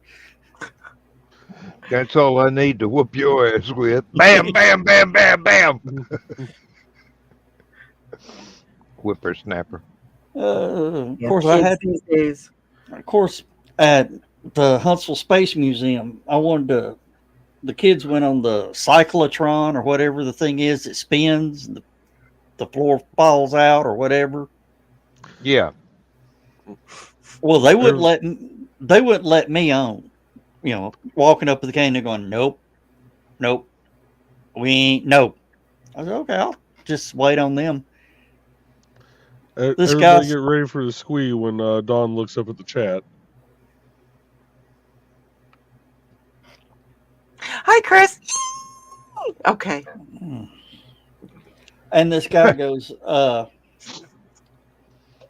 That's all I need to whoop your ass with. Bam, bam, bam, bam, bam. Whippersnapper. Of Yeah, course, I kids had. these days. Of course, at the Huntsville Space Museum, I wanted to. The kids went on the cyclotron or whatever the thing is that spins, and the floor falls out or whatever. Yeah. Well, they wouldn't let me on. You know, walking up to the cane, they're going, "Nope, nope, we ain't nope." I said, "Okay, I'll just wait on them." This Everybody guy's get ready for the squee when Don looks up at the chat. Hi, Chris. Okay. and this guy goes,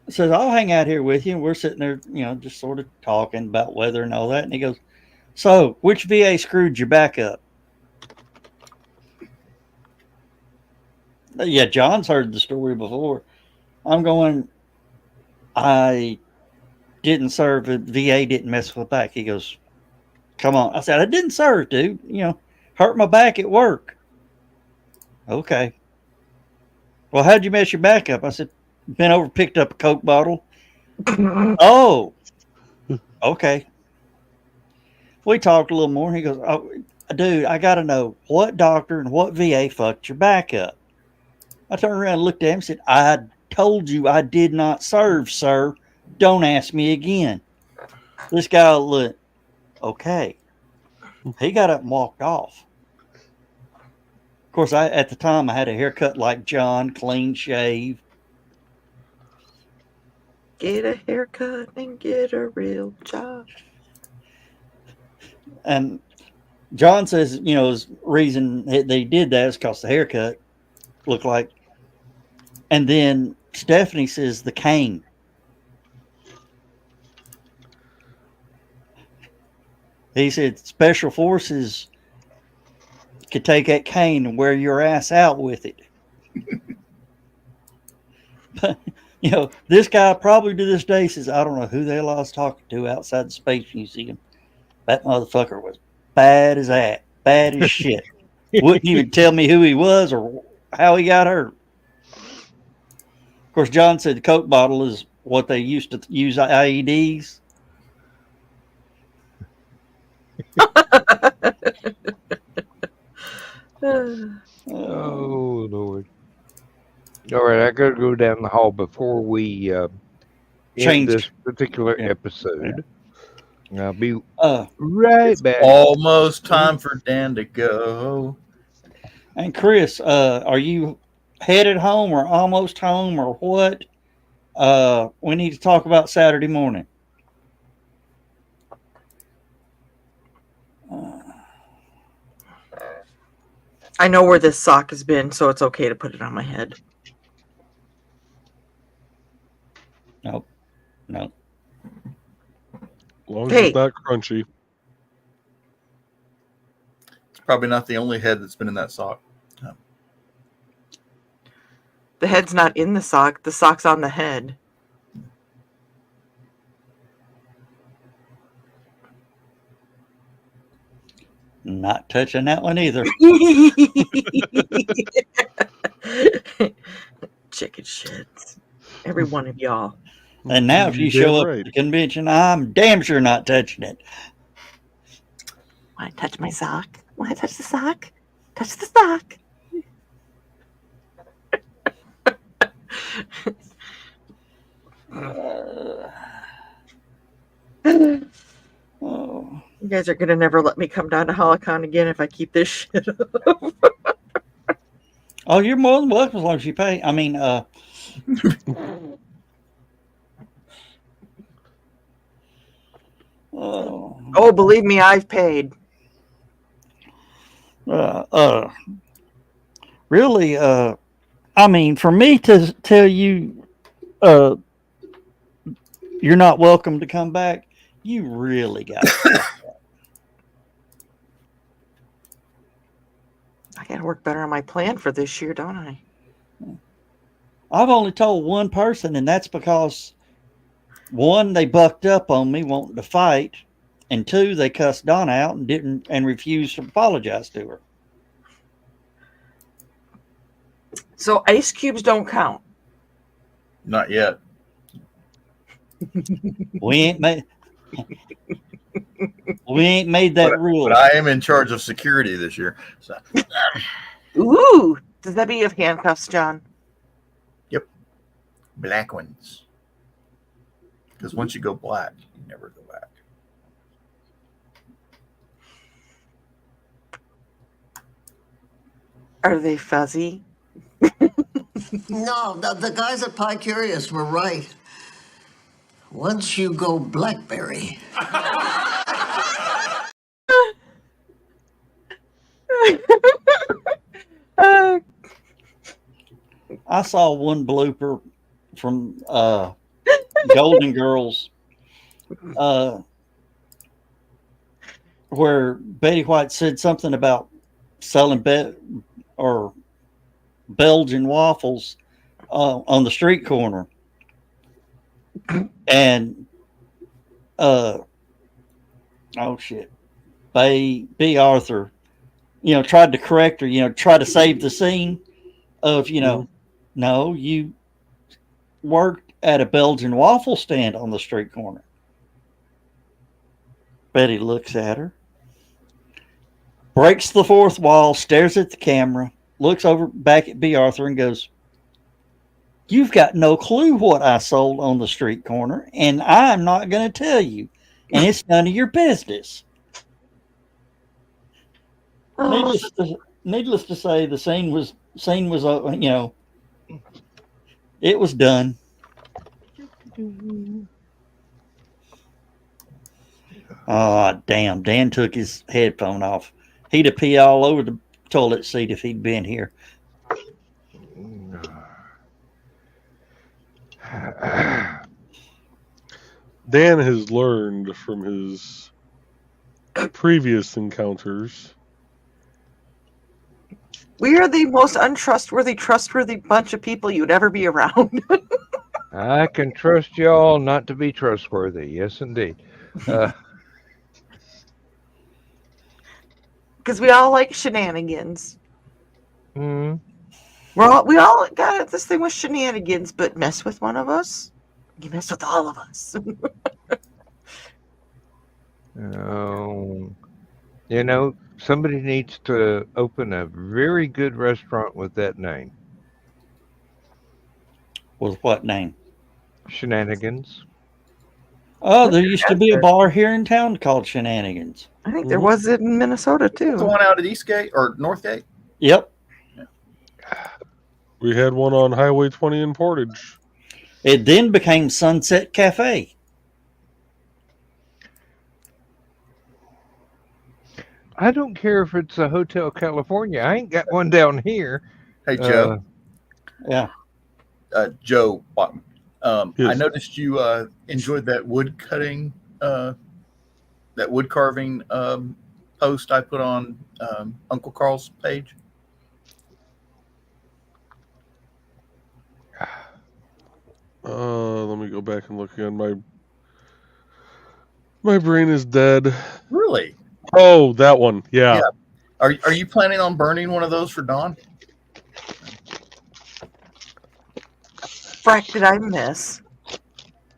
says, "I'll hang out here with you." And we're sitting there, just sort of talking about weather and all that. And he goes, "So, which VA screwed your back up?" Yeah, John's heard the story before. I'm going, "I didn't serve. The VA didn't mess with my back." He goes, "Come on." I said, "I didn't serve, dude. Hurt my back at work." "Okay. Well, how'd you mess your back up?" I said, "Bent over, picked up a Coke bottle." "Oh, okay." We talked a little more. He goes, "Oh, dude, I got to know what doctor and what VA fucked your back up." I turned around and looked at him and said, "I told you I did not serve, sir. Don't ask me again." This guy looked, okay. He got up and walked off. Of course, at the time, I had a haircut like John, clean shave. Get a haircut and get a real job. And John says, his reason they did that is because the haircut looked like. And then Stephanie says the cane. He said special forces could take that cane and wear your ass out with it. But, this guy probably to this day says, "I don't know who the hell I was talking to outside the Space Museum. That motherfucker was bad as that. Bad as shit. Wouldn't even tell me who he was or how he got hurt." Of course, John said the Coke bottle is what they used to use IEDs. Oh, Lord. All right, I got to go down the hall before we end Change. this particular Yeah. episode. I'll be Uh, right It's back. almost time for Dan to go. and Chris, are you headed home or almost home or what? We need to talk about Saturday morning. I know where this sock has been, so it's okay to put it on my head. Nope. As long as Hey. it's not crunchy. It's probably not the only head that's been in that sock. The head's not in the sock. The sock's on the head. Not touching that one either. Chicken shits. Every one of y'all. And now if you Damn show up right. at the convention, I'm damn sure not touching it. Want to touch my sock? Want to touch the sock? Touch the sock. Oh. You guys are going to never let me come down to HallowCon again if I keep this shit up. Oh, you're more than welcome as long as you pay. I mean, Oh, believe me, I've paid. really, I mean, for me to tell you, you're not welcome to come back, you really got to. I got to work better on my plan for this year, don't I? I've only told one person, and that's because one, they bucked up on me wanting to fight, and two, they cussed Donna out and didn't and refused to apologize to her. So ice cubes don't count. Not yet. We ain't made that rule. But I am in charge of security this year. So. Ooh, does that mean you have handcuffs, John? Yep. Black ones. Because once you go black, you never go back. Are they fuzzy? No, the guys at Pie Curious were right. Once you go blackberry. I saw one blooper from Golden Girls where Betty White said something about selling Belgian waffles on the street corner, and oh shit, B. Arthur, tried to correct her, try to save the scene of no, you worked at a Belgian waffle stand on the street corner. Betty looks at her, breaks the fourth wall, stares at the camera, looks over back at B. Arthur and goes, "You've got no clue what I sold on the street corner, and I'm not going to tell you, and it's none of your business." Needless to say, the scene was it was done. Oh, damn. Dan took his headphone off. He'd have peed all over the toilet seat if he'd been here. Dan has learned from his previous encounters. We are the most trustworthy bunch of people you'd ever be around. I can trust y'all not to be trustworthy. Yes, indeed. Because we all like shenanigans. Mm. We all got this thing with shenanigans, but mess with one of us, you mess with all of us. Somebody needs to open a very good restaurant with that name. With what name? Shenanigans. Oh, there used to be a bar here in town called Shenanigans. I think there was it in Minnesota too. The one out at Eastgate or Northgate? Yep. We had one on Highway 20 in Portage. It then became Sunset Cafe. I don't care if it's a Hotel California. I ain't got one down here. Hey, Joe. Yeah. Joe, Yes. I noticed you enjoyed that wood cutting, that wood carving post I put on Uncle Carl's page. Let me go back and look again. My brain is dead. Really? Oh, that one. Yeah. Are you planning on burning one of those for Dawn? Frack, did I miss?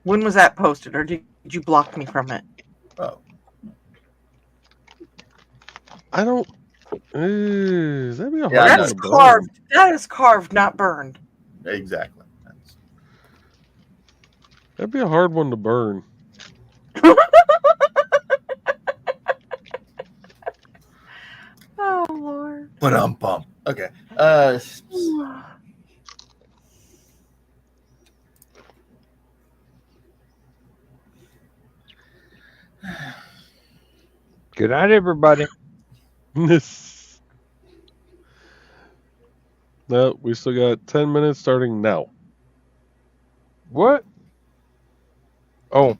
When was that posted, or did you block me from it? Oh. I don't. That'd be a hard Yeah, That one is to burn. carved. That is carved, not burned. Exactly. That'd be a hard one to burn. Oh Lord. But I'm pumped. Okay. Good night, everybody. No, we still got 10 minutes starting now. What? Oh,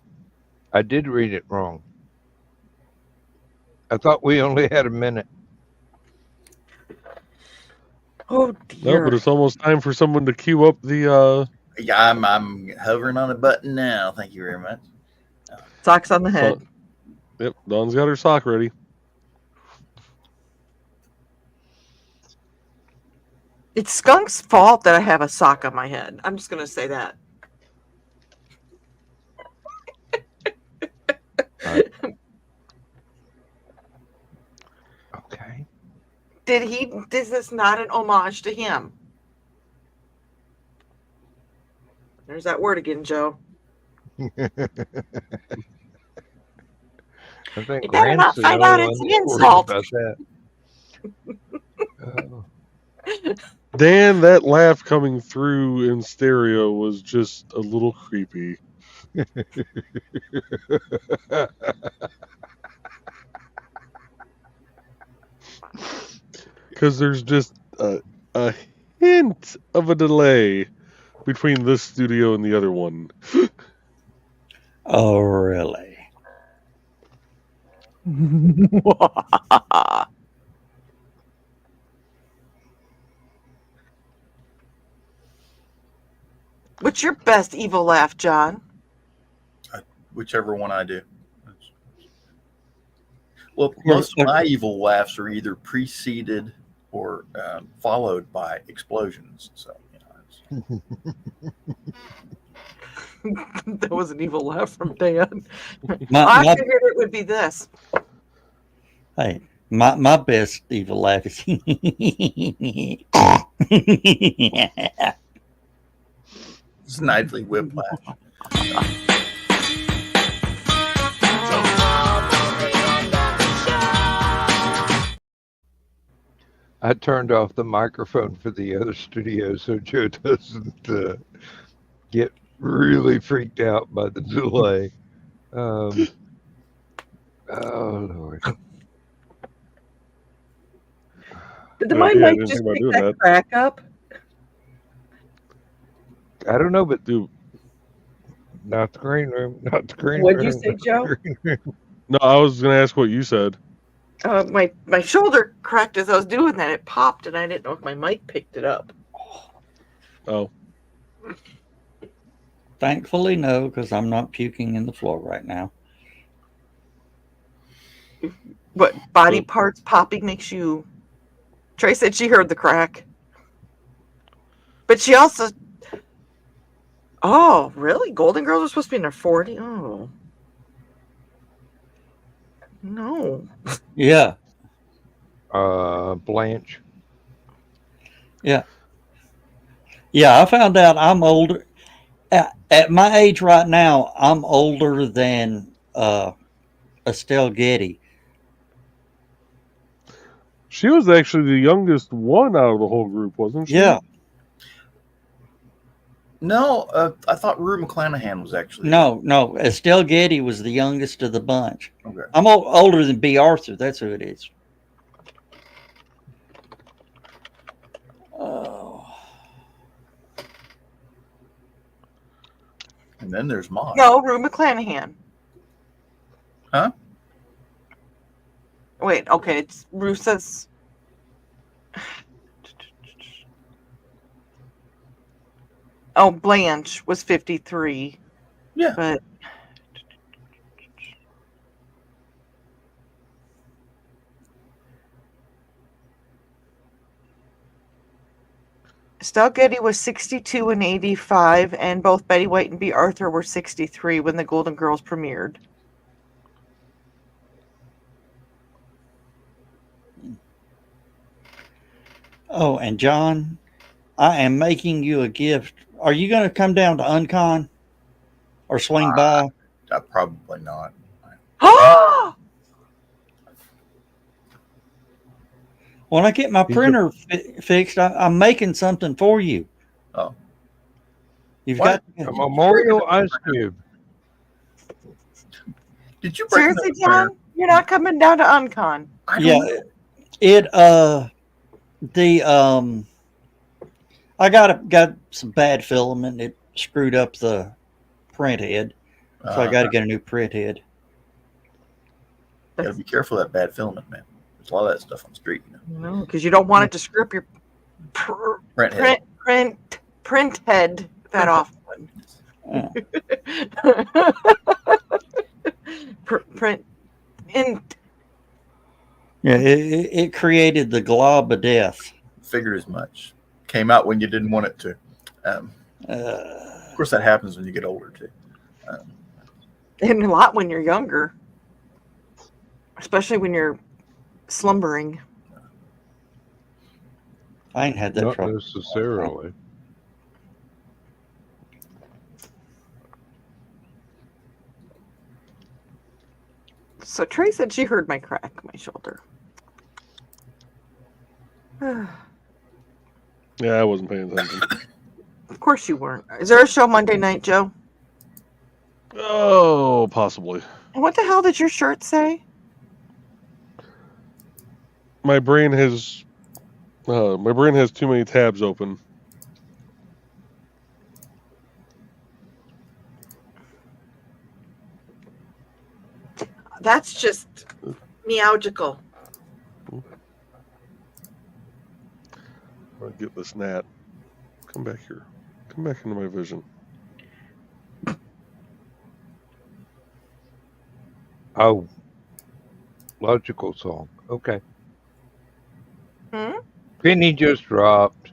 I did read it wrong. I thought we only had a minute. Oh No, dear. but it's almost time for someone to queue up the Yeah, I'm hovering on a button now. Thank you very much. Socks on the head. Yep, Dawn's got her sock ready. It's Skunk's fault that I have a sock on my head. I'm just going to say that. Okay. Is this not an homage to him? There's that word again, Joe. I think You better not Grant's the find only out one it's an that's worried insult. about that. Oh. Dan, that laugh coming through in stereo was just a little creepy. Because there's just a hint of a delay between this studio and the other one. Oh, really? What's your best evil laugh, John? Whichever one I do. Well, Yeah, most of my evil laughs are either preceded or followed by explosions. So, That was an evil laugh from Dan. My- I my- figured it would be this. Hey, my best evil laugh is Snidely whiplash. I turned off the microphone for the other studio so Joe doesn't get really freaked out by the delay. Oh, Lord. Did Yeah, my I mic didn't just think about pick doing that that. crack up? I don't know, but Dude, not the green room. Not the green What'd room. you say, Joe? no, I was going to ask what you said. My shoulder cracked as I was doing that. It popped, and I didn't know if my mic picked it up. Oh, Thankfully, no, because I'm not puking in the floor right now. What body Good. parts popping makes you? Trey said she heard the crack, but she also. Oh, really? Golden Girls are supposed to be in their 40s. Oh, no. Yeah, Blanche. yeah. I found out I'm older. At my age right now, I'm older than Estelle Getty. she was actually the youngest one out of the whole group, wasn't she? Yeah. No, I thought Rue McClanahan was actually. No. Estelle Getty was the youngest of the bunch. Okay. I'm older than B. Arthur. That's who it is. Oh. And then there's Maude. No, Rue McClanahan. Huh? Wait, okay. It's Rue says. Oh, Blanche was 53. Yeah. But Estelle Getty was 62 and 85, and both Betty White and B. Arthur were 63 when the Golden Girls premiered. Oh, and John, I am making you a gift. Are you going to come down to Uncon or swing by? Probably not. Oh! When I get my printer fixed, I'm making something for you. Oh. You've What? got A memorial ice cube. Did you break Seriously, another John? You're not coming down to Uncon? I don't yeah. know. It the I got some bad filament. It screwed up the print head, so I got to get a new print head. Gotta be careful of that bad filament, man. There's a lot of that stuff on the street, No, because you don't want it to screw up your Print head. print head that often. Print int. Yeah, it created the glob of death. Figured as much. Came out when you didn't want it to. Of course, that happens when you get older too. And a lot when you're younger, especially when you're slumbering. I ain't had that Not trouble. necessarily. So Trey said she heard my crack my shoulder. Yeah, I wasn't paying attention. Of course you weren't. Is there a show Monday night, Joe? Oh, possibly. And what the hell did your shirt say? My brain has too many tabs open. That's just meowgical. I'll get this gnat. Come back here. Come back into my vision. Oh, logical song. Okay. Penny just dropped.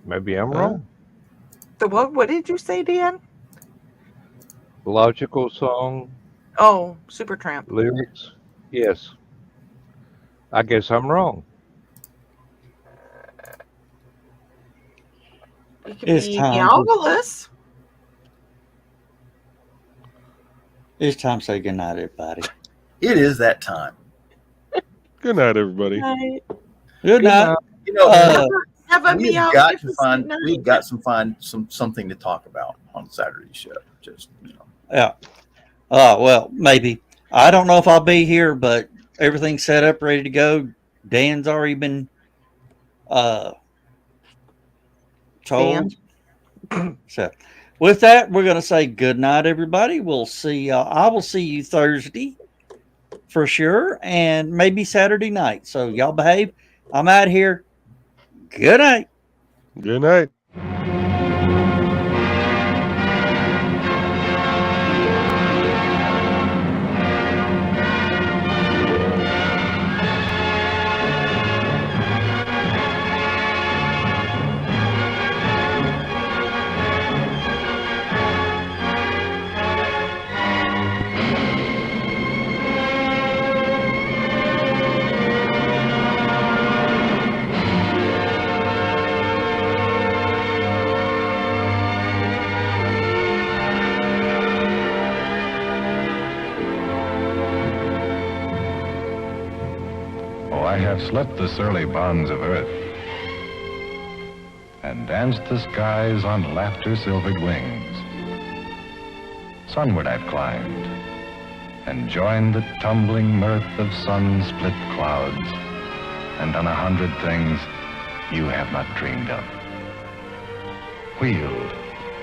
Maybe I'm wrong. The what did you say, Dan? Logical song Oh, Supertramp. lyrics. Yes. I guess I'm wrong. You could It's be time. Meowgalus. It's time to say goodnight, everybody. It is that time. Good night, everybody. Night. Good night. You know, Have a we've meow. got to find something to talk about on Saturday's show. Just Yeah. Well, maybe. I don't know if I'll be here, but everything's set up, ready to go. Dan's already been told. So, with that, we're going to say good night, everybody. We'll see. I will see you Thursday for sure, and maybe Saturday night. So, y'all behave. I'm out here. Good night. Good night. I have slipped the surly bonds of earth and danced the skies on laughter-silvered wings. Sunward I've climbed and joined the tumbling mirth of sun-split clouds and done 100 things you have not dreamed of. Wheeled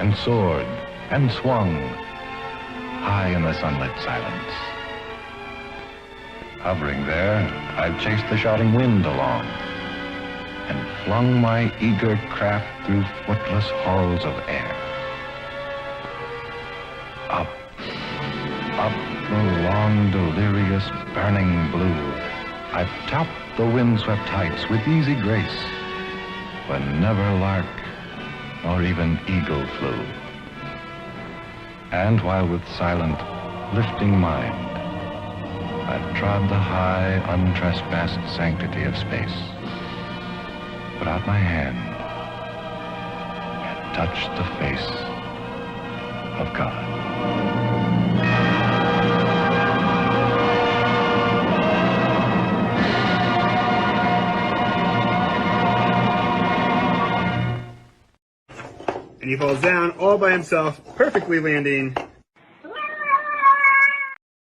and soared and swung high in the sunlit silence. Hovering there, I've chased the shouting wind along and flung my eager craft through footless halls of air. Up, up the long, delirious, burning blue, I've topped the windswept heights with easy grace, when never lark nor even eagle flew. And while with silent, lifting mind, I've trod the high, untrespassed sanctity of space, put out my hand and touched the face of God. And he falls down all by himself, perfectly landing